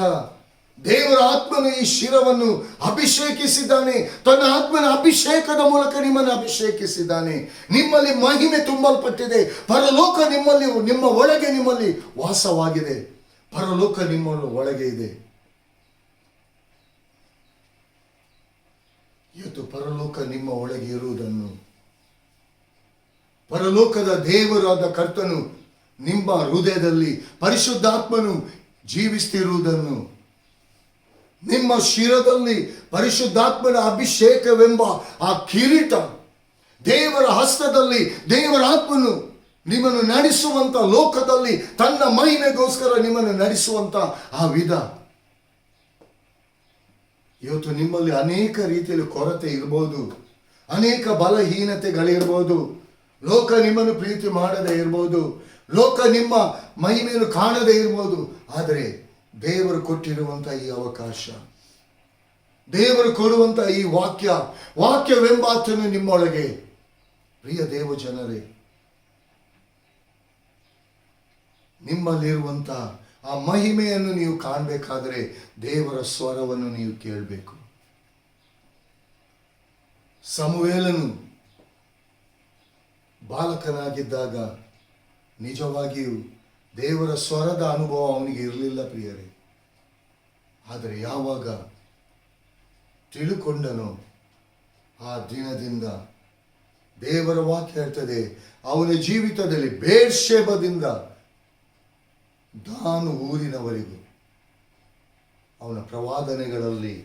A: ದೇವರ ಆತ್ಮನು ಈ ಶಿರವನ್ನು ಅಭಿಷೇಕಿಸಿದ್ದಾನೆ. ತನ್ನ ಆತ್ಮನ ಅಭಿಷೇಕದ ಮೂಲಕ ನಿಮ್ಮನ್ನು ಅಭಿಷೇಕಿಸಿದ್ದಾನೆ. ನಿಮ್ಮಲ್ಲಿ ಮಹಿಮೆ ತುಂಬಲ್ಪಟ್ಟಿದೆ. ಪರಲೋಕ ನಿಮ್ಮಲ್ಲಿ, ನಿಮ್ಮ ಒಳಗೆ ನಿಮ್ಮಲ್ಲಿ ವಾಸವಾಗಿದೆ. ಪರಲೋಕ ನಿಮ್ಮ ಒಳಗೆ ಇದೆ. ಇವತ್ತು ಪರಲೋಕ ನಿಮ್ಮ ಒಳಗೆ ಇರುವುದನ್ನು, ಪರಲೋಕದ ದೇವರಾದ ಕರ್ತನು ನಿಮ್ಮ ಹೃದಯದಲ್ಲಿ ಪರಿಶುದ್ಧಾತ್ಮನು ಜೀವಿಸ್ತಿರುವುದನ್ನು, ನಿಮ್ಮ ಶಿರದಲ್ಲಿ ಪರಿಶುದ್ಧಾತ್ಮನ ಅಭಿಷೇಕವೆಂಬ ಆ ಕಿರೀಟ, ದೇವರ ಹಸ್ತದಲ್ಲಿ ದೇವರ ಆತ್ಮನು ನಿಮ್ಮನ್ನು ನಡೆಸುವಂತ, ಲೋಕದಲ್ಲಿ ತನ್ನ ಮಹಿಮೆಗೋಸ್ಕರ ನಿಮ್ಮನ್ನು ನಡೆಸುವಂತ ಆ ವಿಧ. ಇವತ್ತು ನಿಮ್ಮಲ್ಲಿ ಅನೇಕ ರೀತಿಯಲ್ಲಿ ಕೊರತೆ ಇರ್ಬೋದು, ಅನೇಕ ಬಲಹೀನತೆಗಳಿರ್ಬೋದು, ಲೋಕ ನಿಮ್ಮನ್ನು ಪ್ರೀತಿ ಮಾಡದೇ ಇರ್ಬೋದು, ಲೋಕ ನಿಮ್ಮ ಮಹಿಮೆಯನ್ನು ಕಾಣದೇ ಇರ್ಬೋದು. ಆದರೆ ದೇವರು ಕೊಟ್ಟಿರುವಂಥ ಈ ಅವಕಾಶ, ದೇವರು ಕೊಡುವಂಥ ಈ ವಾಕ್ಯವೆಂಬಾತನು ನಿಮ್ಮೊಳಗೆ. ಪ್ರಿಯ ದೇವ ಜನರೇ, ನಿಮ್ಮಲ್ಲಿರುವಂಥ ಆ ಮಹಿಮೆಯನ್ನು ನೀವು ಕಾಣಬೇಕಾದರೆ ದೇವರ ಸ್ವರವನ್ನು ನೀವು ಕೇಳಬೇಕು. ಸಮುವೇಲನು ಬಾಲಕನಾಗಿದ್ದಾಗ ನಿಜವಾಗಿಯೂ ದೇವರ ಸ್ವರದ ಅನುಭವ ಅವನಿಗೆ ಇರಲಿಲ್ಲ ಪ್ರಿಯರೇ. ಆದರೆ ಯಾವಾಗ ತಿಳುಕೊಂಡನೋ ಆ ದಿನದಿಂದ ದೇವರ ವಾಕ್ಯ ಹೇಳ್ತದೆ, ಅವನ ಜೀವಿತದಲ್ಲಿ ಬೇರ್ಷೆಬದಿಂದ ದಾನು ಊರಿನವರೆಗೂ ಅವನ ಪ್ರವಾದನೆಗಳಲ್ಲಿ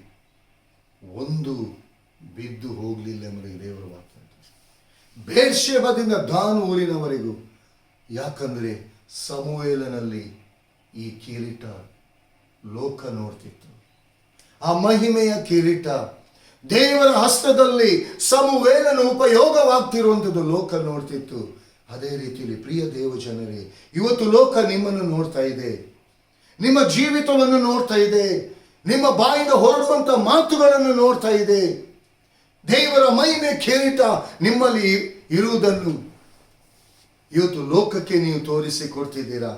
A: ಒಂದು ಬಿದ್ದು ಹೋಗಲಿಲ್ಲ ಎಂಬುದಾಗಿ ದೇವರ ವಾಕ್ಯ. ಬೇರ್ಷೆಬದಿಂದ ದಾನು ಊರಿನವರೆಗೂ. ಯಾಕಂದರೆ ಸಮುವೇಲನಲ್ಲಿ ಈ ಕಿರೀಟ ಲೋಕ ನೋಡ್ತಿತ್ತು. ಆ ಮಹಿಮೆಯ ಕಿರೀಟ ದೇವರ ಹಸ್ತದಲ್ಲಿ ಸಮುವೇಲನ ಉಪಯೋಗವಾಗ್ತಿರುವಂಥದ್ದು ಲೋಕ ನೋಡ್ತಿತ್ತು. ಅದೇ ರೀತಿಯಲ್ಲಿ ಪ್ರಿಯ ದೇವ ಜನರೇ, ಇವತ್ತು ಲೋಕ ನಿಮ್ಮನ್ನು ನೋಡ್ತಾ ಇದೆ, ನಿಮ್ಮ ಜೀವಿತವನ್ನು ನೋಡ್ತಾ ಇದೆ, ನಿಮ್ಮ ಬಾಯಿಂದ ಹೊರಡುವಂಥ ಮಾತುಗಳನ್ನು ನೋಡ್ತಾ ಇದೆ. ದೇವರ ಮಹಿಮೆ ಕಿರೀಟ ನಿಮ್ಮಲ್ಲಿ ಇರುವುದನ್ನು ಇವತ್ತು ಲೋಕಕ್ಕೆ ನೀವು ತೋರಿಸಿಕೊಡ್ತಿದ್ದೀರಾ.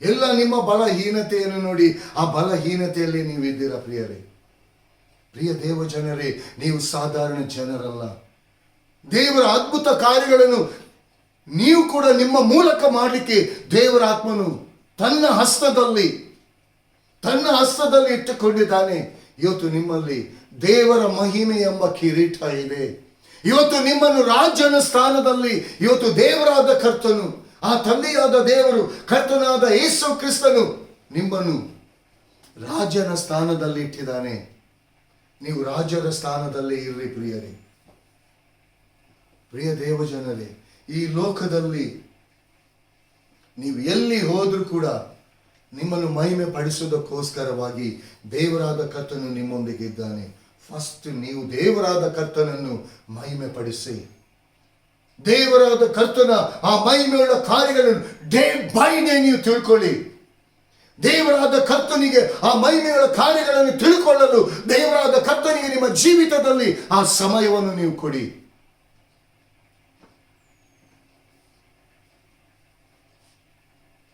A: ಎಲ್ಲ ನಿಮ್ಮ ಬಲಹೀನತೆಯನ್ನು ನೋಡಿ ಆ ಬಲಹೀನತೆಯಲ್ಲಿ ನೀವು ಇದ್ದೀರಾ ಪ್ರಿಯರೇ. ಪ್ರಿಯ ದೇವ ಜನರೇ, ನೀವು ಸಾಧಾರಣ ಜನರಲ್ಲ. ದೇವರ ಅದ್ಭುತ ಕಾರ್ಯಗಳನ್ನು ನೀವು ಕೂಡ ನಿಮ್ಮ ಮೂಲಕ ಮಾಡಲಿಕ್ಕೆ ದೇವರ ಆತ್ಮನು ತನ್ನ ಹಸ್ತದಲ್ಲಿ ಇಟ್ಟುಕೊಂಡಿದ್ದಾನೆ. ಇವತ್ತು ನಿಮ್ಮಲ್ಲಿ ದೇವರ ಮಹಿಮೆ ಎಂಬ ಕಿರೀಟ ಇದೆ. ಇವತ್ತು ನಿಮ್ಮನ್ನು ರಾಜನ ಸ್ಥಾನದಲ್ಲಿ, ಇವತ್ತು ದೇವರಾದ ಕರ್ತನು, ಆ ತಂದೆಯಾದ ದೇವರು, ಕರ್ತನಾದ ಯೇಸು ಕ್ರಿಸ್ತನು ನಿಮ್ಮನ್ನು ರಾಜನ ಸ್ಥಾನದಲ್ಲಿ ಇಟ್ಟಿದ್ದಾನೆ. ನೀವು ರಾಜರ ಸ್ಥಾನದಲ್ಲಿ ಇರ್ರಿ ಪ್ರಿಯರೇ. ಪ್ರಿಯ ದೇವ ಜನರೇ, ಈ ಲೋಕದಲ್ಲಿ ನೀವು ಎಲ್ಲಿ ಹೋದ್ರೂ ಕೂಡ ನಿಮ್ಮನ್ನು ಮಹಿಮೆ ಪಡಿಸುವುದಕ್ಕೋಸ್ಕರವಾಗಿ ದೇವರಾದ ಕರ್ತನು ನಿಮ್ಮೊಂದಿಗೆ ಇದ್ದಾನೆ. ಫಸ್ಟ್ ನೀವು ದೇವರಾದ ಕರ್ತನನ್ನು ಮಹಿಮೆ ಪಡಿಸಿ, ದೇವರಾದ ಕರ್ತನ ಆ ಮಹಿಮೆಯುಳ್ಳ ಕಾರ್ಯಗಳನ್ನು ಡೇ ಬೈ ಡೇ ನೀವು ತಿಳ್ಕೊಳ್ಳಿ. ದೇವರಾದ ಕರ್ತನಿಗೆ ಆ ಮಹಿಮೆಯುಳ್ಳ ಕಾರ್ಯಗಳನ್ನು ತಿಳ್ಕೊಳ್ಳಲು ದೇವರಾದ ಕರ್ತನಿಗೆ ನಿಮ್ಮ ಜೀವಿತದಲ್ಲಿ ಆ ಸಮಯವನ್ನು ನೀವು ಕೊಡಿ.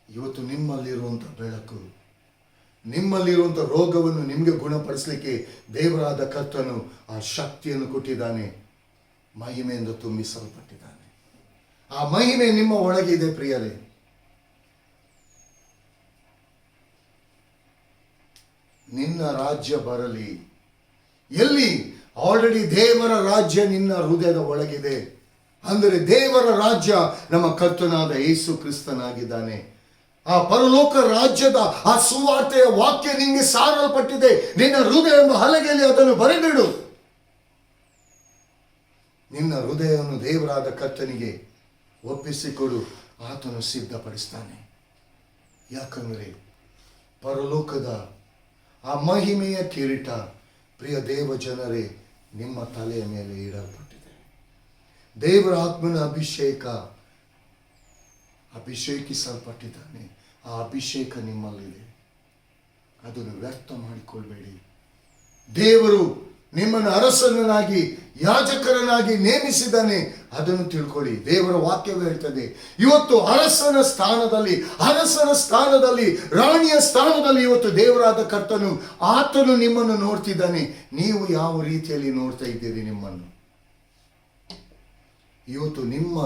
A: ಇವತ್ತು ನಿಮ್ಮಲ್ಲಿರುವಂಥ ಬೆಳಕು, ನಿಮ್ಮಲ್ಲಿರುವಂಥ ರೋಗವನ್ನು ನಿಮಗೆ ಗುಣಪಡಿಸಲಿಕ್ಕೆ ದೇವರಾದ ಕರ್ತನು ಆ ಶಕ್ತಿಯನ್ನು ಕೊಟ್ಟಿದ್ದಾನೆ. ಮಹಿಮೆಯಿಂದ ತುಂಬಿಸಲ್ಪಟ್ಟಿದ್ದಾನೆ. ಆ ಮಹಿಮೆ ನಿಮ್ಮ ಒಳಗಿದೆ ಪ್ರಿಯರೇ. ನಿನ್ನ ರಾಜ್ಯ ಬರಲಿ. ಎಲ್ಲಿ? ಆಲ್ರೆಡಿ ದೇವರ ರಾಜ್ಯ ನಿನ್ನ ಹೃದಯದ ಒಳಗಿದೆ. ಅಂದರೆ ದೇವರ ರಾಜ್ಯ ನಮ್ಮ ಕರ್ತನಾದ ಯೇಸು ಕ್ರಿಸ್ತನಾಗಿದ್ದಾನೆ. ಆ ಪರಲೋಕ ರಾಜ್ಯದ ಆ ಸುವಾರ್ತೆಯ ವಾಕ್ಯ ನಿಮಗೆ ಸಾರಲ್ಪಟ್ಟಿದೆ. ನಿನ್ನ ಹೃದಯ ಎಂಬ ಹಲಗೆಯಲ್ಲಿ ಅದನ್ನು ಬರೆದಿಡು. ನಿನ್ನ ಹೃದಯವನ್ನು ದೇವರಾದ ಕರ್ತನಿಗೆ ಒಪ್ಪಿಸಿಕೊಡು, ಆತನು ಸಿದ್ಧಪಡಿಸ್ತಾನೆ. ಯಾಕಂದರೆ ಪರಲೋಕದ ಆ ಮಹಿಮೆಯ ಕಿರೀಟ ಪ್ರಿಯ ದೇವ ಜನರೇ ನಿಮ್ಮ ತಲೆಯ ಮೇಲೆ ಇಡಲ್ಪಟ್ಟಿದೆ. ದೇವರ ಆತ್ಮನ ಅಭಿಷೇಕಿಸಲ್ಪಟ್ಟಿದ್ದಾನೆ. ಆ ಅಭಿಷೇಕ ನಿಮ್ಮಲ್ಲಿದೆ. ಅದನ್ನು ವ್ಯರ್ಥ ಮಾಡಿಕೊಳ್ಬೇಡಿ. ದೇವರು ನಿಮ್ಮನ್ನು ಅರಸನಾಗಿ ಯಾಜಕರನಾಗಿ ನೇಮಿಸಿದ್ದಾನೆ, ಅದನ್ನು ತಿಳ್ಕೊಳ್ಳಿ. ದೇವರ ವಾಕ್ಯವೇ ಹೇಳ್ತದೆ, ಇವತ್ತು ಅರಸನ ಸ್ಥಾನದಲ್ಲಿ ರಾಣಿಯ ಸ್ಥಾನದಲ್ಲಿ ಇವತ್ತು ದೇವರಾದ ಕರ್ತನು ಆತನು ನಿಮ್ಮನ್ನು ನೋಡ್ತಿದ್ದಾನೆ. ನೀವು ಯಾವ ರೀತಿಯಲ್ಲಿ ನೋಡ್ತಾ ಇದ್ದೀರಿ ನಿಮ್ಮನ್ನು? ಇವತ್ತು ನಿಮ್ಮ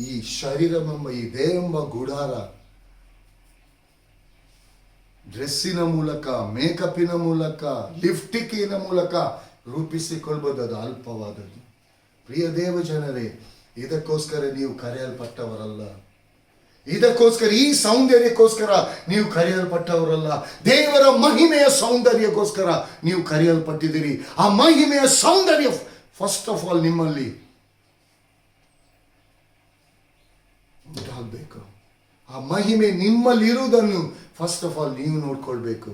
A: ಈ ಶರೀರವೆಂಬ ಈ ದೇಹವೆಂಬ ಗುಡಾರ ಡ್ರೆಸ್ಸಿನ ಮೂಲಕ, ಮೇಕಪ್ಪಿನ ಮೂಲಕ, ಲಿಫ್ಟಿಕ್ಕಿನ ಮೂಲಕ ರೂಪಿಸಿಕೊಳ್ಬೋದು. ಅದು ಅಲ್ಪವಾದದ್ದು. ಪ್ರಿಯ ದೇವ ಜನರೇ, ಇದಕ್ಕೋಸ್ಕರ ನೀವು ಕರೆಯಲ್ಪಟ್ಟವರಲ್ಲ. ಇದಕ್ಕೋಸ್ಕರ, ಈ ಸೌಂದರ್ಯಕ್ಕೋಸ್ಕರ ನೀವು ಕರೆಯಲ್ಪಟ್ಟವರಲ್ಲ. ದೇವರ ಮಹಿಮೆಯ ಸೌಂದರ್ಯಕ್ಕೋಸ್ಕರ ನೀವು ಕರೆಯಲ್ಪಟ್ಟಿದ್ದೀರಿ. ಆ ಮಹಿಮೆಯ ಸೌಂದರ್ಯ ಫಸ್ಟ್ ಆಫ್ ಆಲ್ ನಿಮ್ಮಲ್ಲಿ ಉಂಟಾಗಬೇಕು. ಆ ಮಹಿಮೆ ನಿಮ್ಮಲ್ಲಿರುವುದನ್ನು ಫಸ್ಟ್ ಆಫ್ ಆಲ್ ನೀವು ನೋಡ್ಕೊಳ್ಬೇಕು.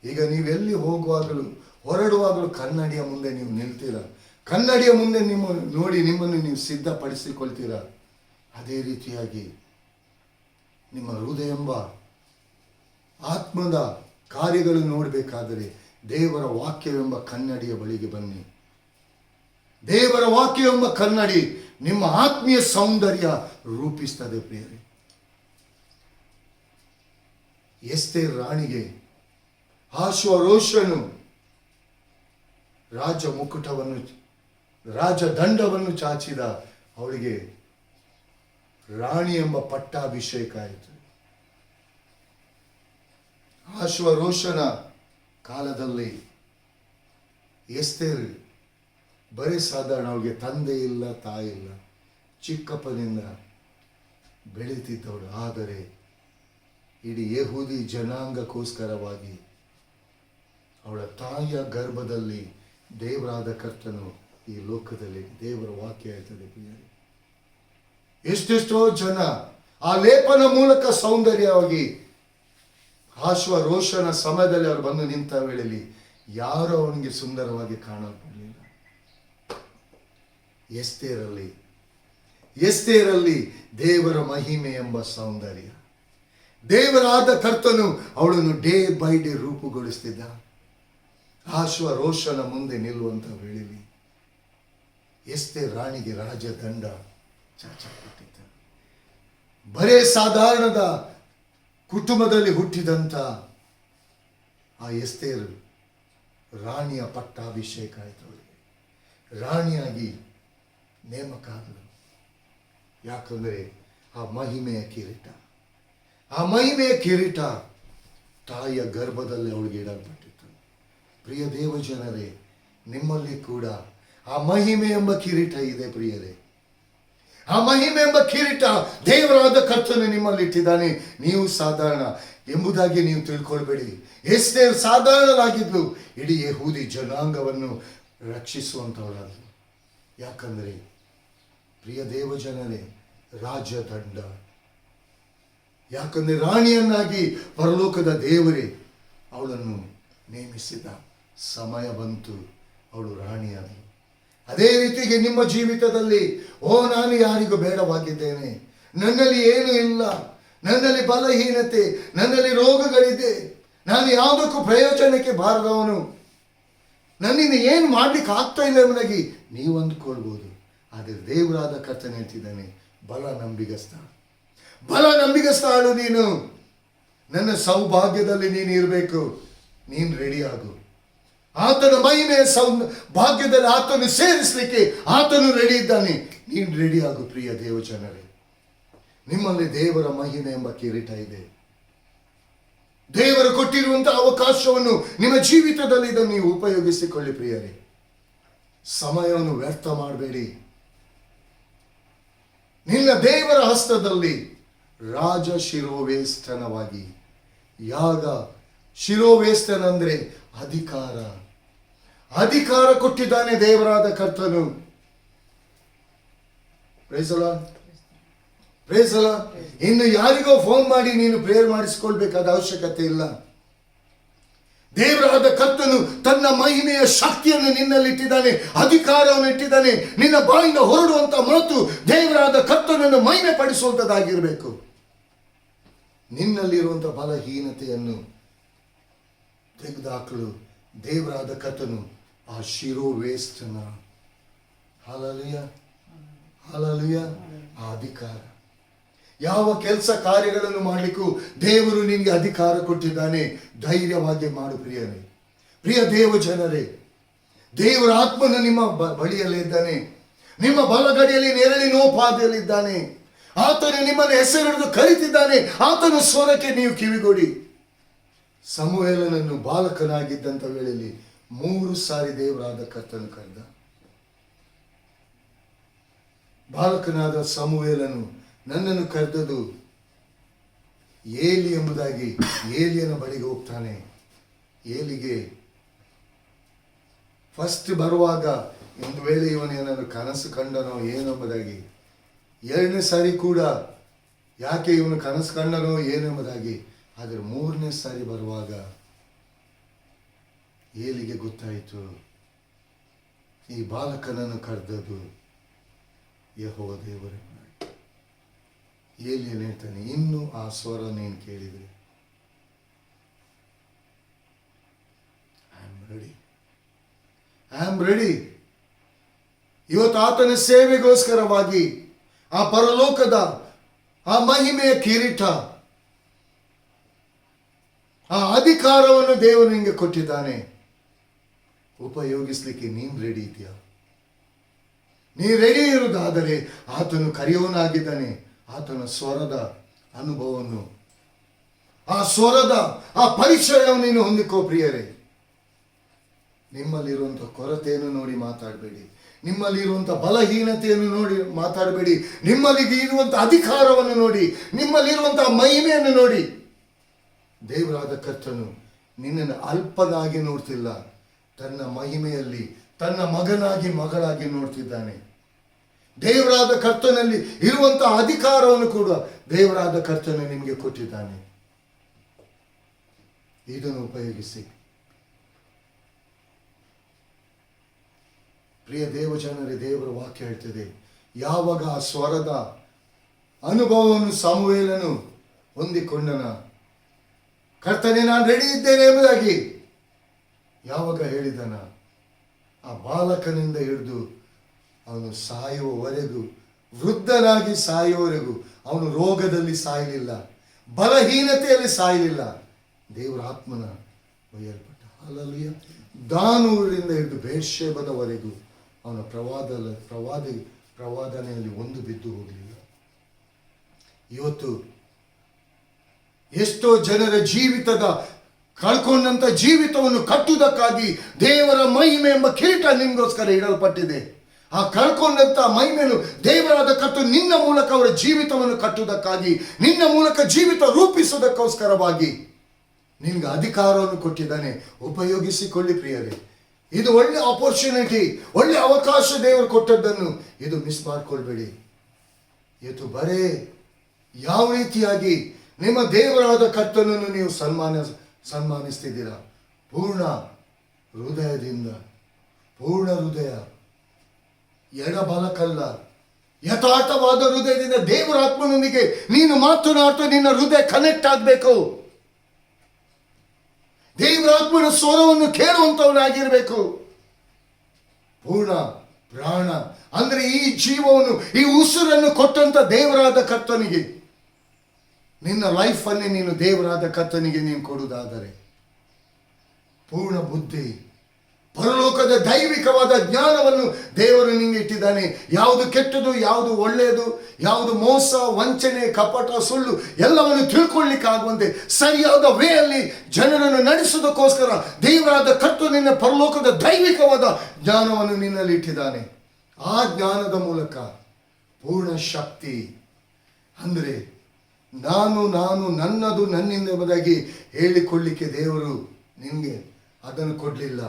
A: ಈಗ ನೀವೆಲ್ಲಿ ಹೋಗುವಾಗಲೂ ಹೊರಡುವಾಗಲೂ ಕನ್ನಡಿಯ ಮುಂದೆ ನೀವು ನಿಲ್ತೀರ. ಕನ್ನಡಿಯ ಮುಂದೆ ನಿಮ್ಮನ್ನು ನೀವು ಸಿದ್ಧಪಡಿಸಿಕೊಳ್ತೀರ. ಅದೇ ರೀತಿಯಾಗಿ ನಿಮ್ಮ ಹೃದಯ ಎಂಬ ಆತ್ಮದ ಕಾರ್ಯಗಳು ನೋಡಬೇಕಾದರೆ ದೇವರ ವಾಕ್ಯವೆಂಬ ಕನ್ನಡಿಯ ಬಳಿಗೆ ಬನ್ನಿ. ದೇವರ ವಾಕ್ಯವೆಂಬ ಕನ್ನಡಿ ನಿಮ್ಮ ಆತ್ಮೀಯ ಸೌಂದರ್ಯ ರೂಪಿಸ್ತದೆ. ಪ್ರಿಯರೇ, ಎಸ್ತೇರ್ ರಾಣಿಗೆ ಆಶ್ವರೋಷನು ರಾಜದಂಡವನ್ನು ಚಾಚಿದ. ಅವಳಿಗೆ ರಾಣಿ ಎಂಬ ಪಟ್ಟಾಭಿಷೇಕ ಆಯಿತು. ಆಶ್ವರೋಷನ ಕಾಲದಲ್ಲಿ ಎಸ್ತೇರ್ ಬರೀ ಸಾಧಾರಣ, ಅವಳಿಗೆ ತಂದೆ ಇಲ್ಲ, ತಾಯಿ ಇಲ್ಲ, ಚಿಕ್ಕಪ್ಪನಿಂದ ಬೆಳೀತಿದ್ದವಳು. ಆದರೆ ಇಡೀ ಯಹೂದಿ ಜನಾಂಗಕ್ಕೋಸ್ಕರವಾಗಿ ಅವಳ ತಾಯಿಯ ಗರ್ಭದಲ್ಲಿ ದೇವರಾದ ಕರ್ತನು ಈ ಲೋಕದಲ್ಲಿ, ದೇವರ ವಾಕ್ಯ ಹೇಳ್ತದೆ ಪ್ರಿಯರೇ, ಎಷ್ಟೆಷ್ಟೋ ಜನ ಆ ಲೇಪನ ಮೂಲಕ ಸೌಂದರ್ಯವಾಗಿ ಆಶ್ವರೋಷನ ಸಮಯದಲ್ಲಿ ಅವರು ಬಂದು ನಿಂತ ವೇಳೆಯಲ್ಲಿ ಯಾರೂ ಅವನಿಗೆ ಸುಂದರವಾಗಿ ಕಾಣಲ್ಪಡಲಿಲ್ಲ. ಎಸ್ತೇರಲ್ಲಿ ದೇವರ ಮಹಿಮೆ ಎಂಬ ಸೌಂದರ್ಯ, ದೇವರಾದ ಕರ್ತನು ಅವಳನ್ನು ಡೇ ಬೈ ಡೇ ರೂಪುಗೊಳಿಸ್ತಿದ್ದ. ಆಶ್ವರೋಷನ ಮುಂದೆ ನಿಲ್ಲುವಂತ ವೇಳೆಯಲ್ಲಿ ಎಸ್ತೇರ್ ರಾಣಿಗೆ ರಾಜದಂಡ ಚಾಚಲ್ಪಟ್ಟಿದ್ದ. ಬರೇ ಸಾಧಾರಣದ ಕುಟುಂಬದಲ್ಲಿ ಹುಟ್ಟಿದಂತ ಆ ಎಸ್ತೇರ್ ರಾಣಿಯ ಪಟ್ಟಾಭಿಷೇಕ ಆಯಿತು. ಅವರಿಗೆ ರಾಣಿಯಾಗಿ ನೇಮಕ ಆದಳು. ಯಾಕಂದರೆ ಆ ಮಹಿಮೆಯ ಕಿರೀಟ ತಾಯಿಯ ಗರ್ಭದಲ್ಲಿ ಅವಳಿಗೆ ಇಡಲ್ಪಟ್ಟಿತ್ತು. ಪ್ರಿಯ ದೇವ ಜನರೇ, ನಿಮ್ಮಲ್ಲಿ ಕೂಡ ಆ ಮಹಿಮೆ ಎಂಬ ಕಿರೀಟ ಇದೆ ಪ್ರಿಯರೇ. ಆ ಮಹಿಮೆ ಎಂಬ ಕಿರೀಟ ದೇವರಾದ ಕರ್ತನು ನಿಮ್ಮಲ್ಲಿ ಇಟ್ಟಿದ್ದಾನೆ. ನೀವು ಸಾಧಾರಣ ಎಂಬುದಾಗಿ ನೀವು ತಿಳ್ಕೊಳ್ಬೇಡಿ. ಎಸ್ತೇರ್ ಸಾಧಾರಣರಾಗಿದ್ದು ಇಡೀ ಯಹೂದಿ ಜನಾಂಗವನ್ನು ರಕ್ಷಿಸುವಂಥವರಾದರು. ಯಾಕಂದರೆ ಪ್ರಿಯ ದೇವ ಜನರೇ, ರಾಜದಂಡ, ಯಾಕಂದರೆ ರಾಣಿಯನ್ನಾಗಿ ಪರಲೋಕದ ದೇವರೇ ಅವಳನ್ನು ನೇಮಿಸಿದ. ಸಮಯ ಬಂತು, ಅವಳು ರಾಣಿಯಾದಳು. ಅದೇ ರೀತಿಗೆ ನಿಮ್ಮ ಜೀವಿತದಲ್ಲಿ, ನಾನು ಯಾರಿಗೂ ಬೇಡವಾಗಿದ್ದೇನೆ, ನನ್ನಲ್ಲಿ ಏನೂ ಇಲ್ಲ, ನನ್ನಲ್ಲಿ ಬಲಹೀನತೆ, ನನ್ನಲ್ಲಿ ರೋಗಗಳಿದೆ, ನಾನು ಯಾವುದಕ್ಕೂ ಪ್ರಯೋಜನಕ್ಕೆ ಬಾರದವನು, ನನ್ನಿಂದ ಏನು ಮಾಡ್ಲಿಕ್ಕೆ ಆಗ್ತಾ ಇಲ್ಲ ಎಂಬುದಾಗಿ ನೀವು ಅಂದುಕೊಳ್ಬೋದು. ಆದರೆ ದೇವರಾದ ಕರ್ತನು ಹೇಳ್ತಿದ್ದಾನೆ, ಬಲ ನಂಬಿಗಸ್ತಾಳು ನೀನು. ನನ್ನ ಸೌಭಾಗ್ಯದಲ್ಲಿ ನೀನು ಇರಬೇಕು. ನೀನು ರೆಡಿ ಆಗು. ಆತನ ಮಹಿಮೆಯ ಭಾಗ್ಯದಲ್ಲಿ ಆತನು ಸೇರಿಸಲಿಕ್ಕೆ ಆತನು ರೆಡಿ ಇದ್ದಾನೆ. ನೀನು ರೆಡಿ ಆಗು. ಪ್ರಿಯ ದೇವ ಜನರೇ, ನಿಮ್ಮಲ್ಲಿ ದೇವರ ಮಹಿಮೆ ಎಂಬ ಕಿರೀಟ ಇದೆ. ದೇವರು ಕೊಟ್ಟಿರುವಂತಹ ಅವಕಾಶವನ್ನು ನಿಮ್ಮ ಜೀವಿತದಲ್ಲಿ ಇದನ್ನು ನೀವು ಉಪಯೋಗಿಸಿಕೊಳ್ಳಿ ಪ್ರಿಯರೇ. ಸಮಯವನ್ನು ವ್ಯರ್ಥ ಮಾಡಬೇಡಿ. ನಿನ್ನ ದೇವರ ಹಸ್ತದಲ್ಲಿ ರಾಜ ಶಿರೋವೇಸ್ತನವಾಗಿ. ಯಾಗ ಶಿರೋವೇಸ್ತನ ಅಂದ್ರೆ ಅಧಿಕಾರ ಕೊಟ್ಟಿದ್ದಾನೆ ದೇವರಾದ ಕರ್ತನು. Praise the lord. Praise the lord. ಇನ್ನು ಯಾರಿಗೋ ಫೋನ್ ಮಾಡಿ ನೀನು ಪ್ರೇಯರ್ ಮಾಡಿಸಿಕೊಳ್ಬೇಕಾದ ಅವಶ್ಯಕತೆ ಇಲ್ಲ. ದೇವರಾದ ಕರ್ತನು ತನ್ನ ಮಹಿಮೆಯ ಶಕ್ತಿಯನ್ನು ನಿನ್ನಲ್ಲಿ ಇಟ್ಟಿದ್ದಾನೆ, ಅಧಿಕಾರವನ್ನು ಇಟ್ಟಿದ್ದಾನೆ. ನಿನ್ನ ಬಾಯಿಂದ ಹೊರಡುವಂತ ಮಾತು ದೇವರಾದ ಕರ್ತನನ್ನು ಮಹಿಮೆ ಪಡಿಸುವಂತದ್ದಾಗಿರಬೇಕು. ನಿನ್ನಲ್ಲಿರುವಂತ ಬಲಹೀನತೆಯನ್ನು ತೆಗೆದುಹಾಕಲು ದೇವರಾದ ಕರ್ತನು ಆ ಶಿರೋವೇಸ್ತನ ಹಲ್ಲೆಲೂಯಾ ಹಲ್ಲೆಲೂಯಾ ಆ ಅಧಿಕಾರ. ಯಾವ ಕೆಲಸ ಕಾರ್ಯಗಳನ್ನು ಮಾಡಲಿಕ್ಕೂ ದೇವರು ನಿನಗೆ ಅಧಿಕಾರ ಕೊಟ್ಟಿದ್ದಾನೆ. ಧೈರ್ಯವಾಗಿ ಮಾಡು ಪ್ರಿಯರೇ. ಪ್ರಿಯ ದೇವ ಜನರೇ, ದೇವರ ಆತ್ಮನು ನಿಮ್ಮ ಬಳಿಯಲ್ಲೇ ಇದ್ದಾನೆ. ನಿಮ್ಮ ಬಲಗಡೆಯಲ್ಲಿ ನೆರಳಿನೋಪಾದಿಯಲ್ಲಿದ್ದಾನೆ. ಆತನು ನಿಮ್ಮನ್ನು ಹೆಸರಿಡಿದು ಕರೀತಿದ್ದಾನೆ. ಆತನ ಸ್ವರಕ್ಕೆ ನೀವು ಕಿವಿಗೊಡಿ. ಸಮುವೇಲನನ್ನು ಬಾಲಕನಾಗಿದ್ದಂಥ ವೇಳೆಯಲ್ಲಿ 3 ಸಾರಿ ದೇವರಾದ ಕರ್ತನು ಕರೆದ. ಬಾಲಕನಾದ ಸಮುವೇಲನು ನನ್ನನ್ನು ಕರೆದದು ಏಲಿ ಎಂಬುದಾಗಿ ಏಲಿಯನ ಬಳಿಗೆ ಹೋಗ್ತಾನೆ. ಏಲಿಗೆ ಫಸ್ಟ್ ಬರುವಾಗ ಒಂದು ವೇಳೆ ಇವನೇನನ್ನು ಕನಸು ಕಂಡನೋ ಏನೆಂಬುದಾಗಿ, 2ನೇ ಸಾರಿ ಕೂಡ ಯಾಕೆ ಇವನು ಕನಸು ಕಂಡನೋ ಏನೆಂಬುದಾಗಿ, ಆದರೆ 3ನೇ ಸಾರಿ ಬರುವಾಗ ಏಲಿಗೆ ಗೊತ್ತಾಯಿತು ಈ ಬಾಲಕನನ್ನು ಕರೆದದ್ದು ಯೆಹೋವ ದೇವರೇ. ಏಲಿಯನ್ ಹೇಳ್ತಾನೆ, ಇನ್ನು ಆ ಸ್ವರ ನೀನು ಕೇಳಿದರೆ ಐ ಆಮ್ ರೆಡಿ. ಇವತ್ತು ಆತನ ಸೇವೆಗೋಸ್ಕರವಾಗಿ ಆ ಪರಲೋಕದ ಆ ಮಹಿಮೆಯ ಕಿರೀಟ, ಆ ಅಧಿಕಾರವನ್ನು ದೇವರು ನಿಮಗೆ ಕೊಟ್ಟಿದ್ದಾನೆ. ಉಪಯೋಗಿಸ್ಲಿಕ್ಕೆ ನೀನು ರೆಡಿ ಇದೆಯಾ? ನೀ ರೆಡಿ ಇರುವುದಾದರೆ ಆತನು ಕರೆಯೋನಾಗಿದ್ದಾನೆ. ಆತನ ಸ್ವರದ ಅನುಭವವನ್ನು, ಆ ಸ್ವರದ ಆ ಪರಿಚಯವನ್ನು ನೀನು ಹೊಂದಿಕೋ ಪ್ರಿಯರೇ. ನಿಮ್ಮಲ್ಲಿರುವಂಥ ಕೊರತೆಯನ್ನು ನೋಡಿ ಮಾತಾಡಬೇಡಿ. ನಿಮ್ಮಲ್ಲಿರುವಂಥ ಬಲಹೀನತೆಯನ್ನು ನೋಡಿ ಮಾತಾಡಬೇಡಿ. ನಿಮ್ಮಲ್ಲಿ ಇರುವಂಥ ಅಧಿಕಾರವನ್ನು ನೋಡಿ, ನಿಮ್ಮಲ್ಲಿರುವಂಥ ಮಹಿಮೆಯನ್ನು ನೋಡಿ. ದೇವರಾದ ಕರ್ತನು ನಿನ್ನನ್ನು ಅಲ್ಪನಾಗಿ ನೋಡ್ತಿಲ್ಲ, ತನ್ನ ಮಹಿಮೆಯಲ್ಲಿ ತನ್ನ ಮಗನಾಗಿ ಮಗಳಾಗಿ ನೋಡ್ತಿದ್ದಾನೆ. ದೇವರಾದ ಕರ್ತನಲ್ಲಿ ಇರುವಂತಹ ಅಧಿಕಾರವನ್ನು ಕೂಡ ದೇವರಾದ ಕರ್ತನು ನಿಮಗೆ ಕೊಟ್ಟಿದ್ದಾನೆ. ಇದನ್ನು ಉಪಯೋಗಿಸಿ. ಪ್ರಿಯ ದೇವಜನರೇ, ದೇವರ ವಾಕ್ಯ ಹೇಳ್ತದೆ, ಯಾವಾಗ ಆ ಸ್ವರದ ಅನುಭವವನ್ನು ಸಮುವೇಲನು ಹೊಂದಿಕೊಂಡನ, ಕರ್ತನೇ ನಾನು ರೆಡಿ ಇದ್ದೇನೆ ಎಂಬುದಾಗಿ ಯಾವಾಗ ಹೇಳಿದನ, ಆ ಬಾಲಕನಿಂದ ಹಿಡಿದು ಅವನು ಸಾಯುವವರೆಗೂ, ವೃದ್ಧನಾಗಿ ಸಾಯುವವರೆಗೂ ಅವನು ರೋಗದಲ್ಲಿ ಸಾಯಲಿಲ್ಲ, ಬಲಹೀನತೆಯಲ್ಲಿ ಸಾಯಲಿಲ್ಲ. ದೇವರ ಆತ್ಮನ ಒಯ್ಯಲ್ಪಟ್ಟ. ಹಲ್ಲೆಲೂಯಾ. ದಾನೂರಿನಿಂದ ಹಿಡಿದು ಬೇರ್ಷೆಬದವರೆಗೂ ಅವನ ಪ್ರವಾದನೆಯಲ್ಲಿ ಒಂದು ಬಿದ್ದು ಹೋಗಲಿಲ್ಲ. ಇವತ್ತು ಎಷ್ಟೋ ಜನರ ಜೀವಿತದ ಕಳ್ಕೊಂಡಂತ ಜೀವಿತವನ್ನು ಕಟ್ಟುವುದಕ್ಕಾಗಿ ದೇವರ ಮಹಿಮೆ ಎಂಬ ಕಿರೀಟ ನಿಮಗೋಸ್ಕರ ಇಡಲ್ಪಟ್ಟಿದೆ. ಆ ಕಳ್ಕೊಂಡಂತ ಮಹಿಮೆಯನ್ನು ದೇವರಾದ ಕರ್ತನು ನಿನ್ನ ಮೂಲಕ ಅವರ ಜೀವಿತವನ್ನು ಕಟ್ಟುವುದಕ್ಕಾಗಿ, ನಿನ್ನ ಮೂಲಕ ಜೀವಿತ ರೂಪಿಸುವುದಕ್ಕೋಸ್ಕರವಾಗಿ ನಿನ್ಗೆ ಅಧಿಕಾರವನ್ನು ಕೊಟ್ಟಿದ್ದಾನೆ. ಉಪಯೋಗಿಸಿಕೊಳ್ಳಿ ಪ್ರಿಯರೇ. ಇದು ಒಳ್ಳೆ ಆಪರ್ಚುನಿಟಿ, ಒಳ್ಳೆ ಅವಕಾಶ ದೇವರು ಕೊಟ್ಟದ್ದನ್ನು ಇದು ಮಿಸ್ ಮಾಡ್ಕೊಳ್ಬೇಡಿ. ಇವತ್ತು ಬರೇ ಯಾವ ರೀತಿಯಾಗಿ ನಿಮ್ಮ ದೇವರಾದ ಕರ್ತನನ್ನು ನೀವು ಸನ್ಮಾನಿಸ್ತಿದ್ದೀರಾ? ಪೂರ್ಣ ಹೃದಯದಿಂದ, ಪೂರ್ಣ ಹೃದಯ, ಎಡಬಲಕಲ್ಲ, ಯಥಾರ್ಥವಾದ ಹೃದಯದಿಂದ ದೇವರ ಆತ್ಮನೊಂದಿಗೆ ನೀನು ಮಾತನಾಡ್ತಾ ನಿನ್ನ ಹೃದಯ ಕನೆಕ್ಟ್ ಆಗಬೇಕು. ದೇವರ ಆತ್ಮನ ಸ್ವರವನ್ನು ಕೇಳುವಂತವನಾಗಿರ್ಬೇಕು. ಪೂರ್ಣ ಪ್ರಾಣ ಅಂದ್ರೆ ಈ ಜೀವವನ್ನು, ಈ ಉಸಿರನ್ನು ಕೊಟ್ಟಂತ ದೇವರಾದ ಕರ್ತನಿಗೆ ನಿನ್ನ ಲೈಫನ್ನೇ ನೀನು ದೇವರಾದ ಕರ್ತನಿಗೆ ನೀನು ಕೊಡುವುದಾದರೆ, ಪೂರ್ಣ ಬುದ್ಧಿ, ಪರಲೋಕದ ದೈವಿಕವಾದ ಜ್ಞಾನವನ್ನು ದೇವರು ನಿಂಗೆ ಇಟ್ಟಿದ್ದಾನೆ. ಯಾವುದು ಕೆಟ್ಟದು, ಯಾವುದು ಒಳ್ಳೆಯದು, ಯಾವುದು ಮೋಸ, ವಂಚನೆ, ಕಪಟ, ಸುಳ್ಳು ಎಲ್ಲವನ್ನು ತಿಳ್ಕೊಳ್ಳಿಕ್ಕಾಗುವಂತೆ ಸರಿಯಾದ ವೇಯಲ್ಲಿ ಜನರನ್ನು ನಡೆಸುವುದಕ್ಕೋಸ್ಕರ ದೇವರಾದ ಕರ್ತನು ನಿನ್ನ ಪರಲೋಕದ ದೈವಿಕವಾದ ಜ್ಞಾನವನ್ನು ನಿನ್ನಲ್ಲಿ ಇಟ್ಟಿದ್ದಾನೆ. ಆ ಜ್ಞಾನದ ಮೂಲಕ ಪೂರ್ಣ ಶಕ್ತಿ ಅಂದರೆ ನಾನು ನಾನು ನನ್ನದು ನನ್ನಿಂದ ಎಂಬುದಾಗಿ ಹೇಳಿಕೊಳ್ಳಿಕ್ಕೆ ದೇವರು ನಿನಗೆ ಅದನ್ನು ಕೊಡಲಿಲ್ಲ.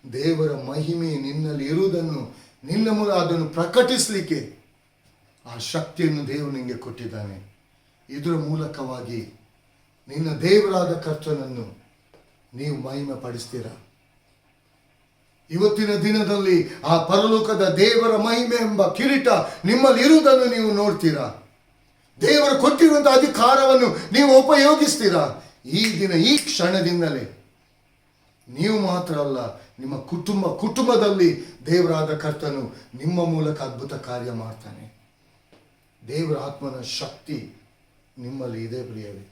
A: ದೇವರ ಮಹಿಮೆ ನಿನ್ನಲ್ಲಿ ಇರುವುದನ್ನು, ನಿನ್ನ ಮೂಲಕ ಅದನ್ನು ಪ್ರಕಟಿಸಲಿಕ್ಕೆ ಆ ಶಕ್ತಿಯನ್ನು ದೇವರು ನಿನಗೆ ಕೊಟ್ಟಿದ್ದಾನೆ. ಇದರ ಮೂಲಕವಾಗಿ ನಿನ್ನ ದೇವರಾದ ಕರ್ತನನ್ನು ನೀವು ಮಹಿಮೆ ಪಡಿಸ್ತೀರಾ. ಇವತ್ತಿನ ದಿನದಲ್ಲಿ ಆ ಪರಲೋಕದ ದೇವರ ಮಹಿಮೆ ಎಂಬ ಕಿರೀಟ ನಿಮ್ಮಲ್ಲಿ ಇರುವುದನ್ನು ನೀವು ನೋಡ್ತೀರಾ. ದೇವರು ಕೊಟ್ಟಿರುವಂತಹ ಅಧಿಕಾರವನ್ನು ನೀವು ಉಪಯೋಗಿಸ್ತೀರಾ. ಈ ದಿನ, ಈ ಕ್ಷಣದಿಂದಲೇ ನೀವು ಮಾತ್ರ ಅಲ್ಲ, ನಿಮ್ಮ ಕುಟುಂಬದಲ್ಲಿ ದೇವರಾದ ಕರ್ತನು ನಿಮ್ಮ ಮೂಲಕ ಅದ್ಭುತ ಕಾರ್ಯ ಮಾಡ್ತಾನೆ. ದೇವರ ಆತ್ಮನ ಶಕ್ತಿ ನಿಮ್ಮಲ್ಲಿ ಇದೆ ಪ್ರಿಯವೇ.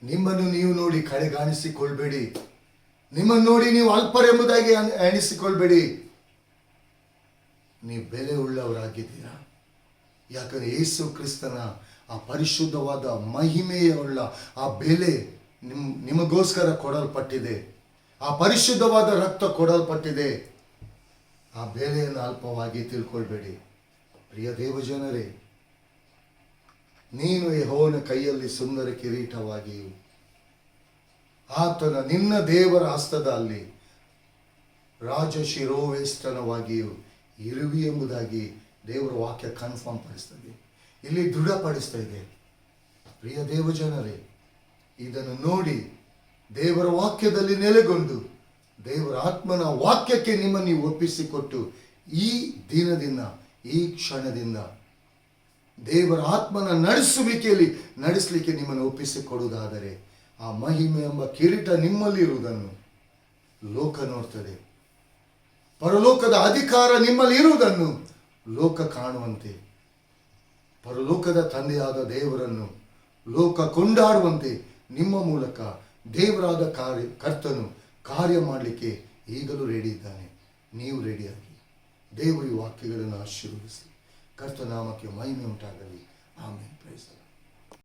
A: ನಿಮ್ಮನ್ನು ನೀವು ನೋಡಿ ಕಡೆಗಾಣಿಸಿಕೊಳ್ಬೇಡಿ. ನಿಮ್ಮನ್ನು ನೋಡಿ ನೀವು ಅಲ್ಪರೆಂಬುದಾಗಿ ಎಣಿಸಿಕೊಳ್ಬೇಡಿ. ನೀವು ಬೆಲೆ ಉಳ್ಳವರಾಗಿದ್ದೀರಾ. ಯಾಕಂದರೆ ಯೇಸು ಕ್ರಿಸ್ತನ ಆ ಪರಿಶುದ್ಧವಾದ ಮಹಿಮೆಯುಳ್ಳ ಆ ಬೆಲೆ ನಿಮಗೋಸ್ಕರ ಕೊಡಲ್ಪಟ್ಟಿದೆ. ಆ ಪರಿಶುದ್ಧವಾದ ರಕ್ತ ಕೊಡಲ್ಪಟ್ಟಿದೆ. ಆ ಬೆಲೆಯನ್ನು ಅಲ್ಪವಾಗಿ ತಿಳ್ಕೊಳ್ಬೇಡಿ. ಪ್ರಿಯ ದೇವಜನರೇ, ನೀನು ಯೆಹೋವನ ಕೈಯಲ್ಲಿ ಸುಂದರ ಕಿರೀಟವಾಗಿಯೂ ಆತನ ನಿನ್ನ ದೇವರ ಹಸ್ತದಲ್ಲಿ ರಾಜಶಿರೋವೇಷ್ಟನವಾಗಿಯೂ ಇರುವಿ ಎಂಬುದಾಗಿ ದೇವರ ವಾಕ್ಯ ಕನ್ಫರ್ಮ್ ಪಡಿಸ್ತದೆ, ಇಲ್ಲಿ ದೃಢಪಡಿಸ್ತಾ ಇದೆ. ಪ್ರಿಯ ದೇವಜನರೇ, ಇದನ್ನು ನೋಡಿ ದೇವರ ವಾಕ್ಯದಲ್ಲಿ ನೆಲೆಗೊಂಡು ದೇವರ ಆತ್ಮನ ವಾಕ್ಯಕ್ಕೆ ನಿಮ್ಮನ್ನು ನೀವು ಒಪ್ಪಿಸಿಕೊಟ್ಟು ಈ ದಿನದಿಂದ, ಈ ಕ್ಷಣದಿಂದ ದೇವರ ಆತ್ಮನ ನಡೆಸುವಿಕೆಯಲ್ಲಿ ನಡೆಸಲಿಕ್ಕೆ ನಿಮ್ಮನ್ನು ಒಪ್ಪಿಸಿಕೊಡುವುದಾದರೆ ಆ ಮಹಿಮೆ ಎಂಬ ಕಿರೀಟ ನಿಮ್ಮಲ್ಲಿ ಇರುವುದನ್ನು ಲೋಕ ನೋಡ್ತದೆ. ಪರಲೋಕದ ಅಧಿಕಾರ ನಿಮ್ಮಲ್ಲಿ ಇರುವುದನ್ನು ಲೋಕ ಕಾಣುವಂತೆ, ಪರಲೋಕದ ತಂದೆಯಾದ ದೇವರನ್ನು ಲೋಕ ಕೊಂಡಾಡುವಂತೆ ನಿಮ್ಮ ಮೂಲಕ ದೇವರಾದ ಕರ್ತನು ಕಾರ್ಯ ಮಾಡಲಿಕ್ಕೆ ಈಗಲೂ ರೆಡಿ ಇದ್ದಾನೆ. ನೀವು ರೆಡಿಯಾಗಿ ದೇವರು ಈ ವಾಕ್ಯಗಳನ್ನು ಆಶೀರ್ವದಿಸಿ. ಕರ್ತನಾಮಕ್ಕೆ ಮಹಿಮೆ ಉಂಟಾಗಲಿ. ಆಮೇಲೆ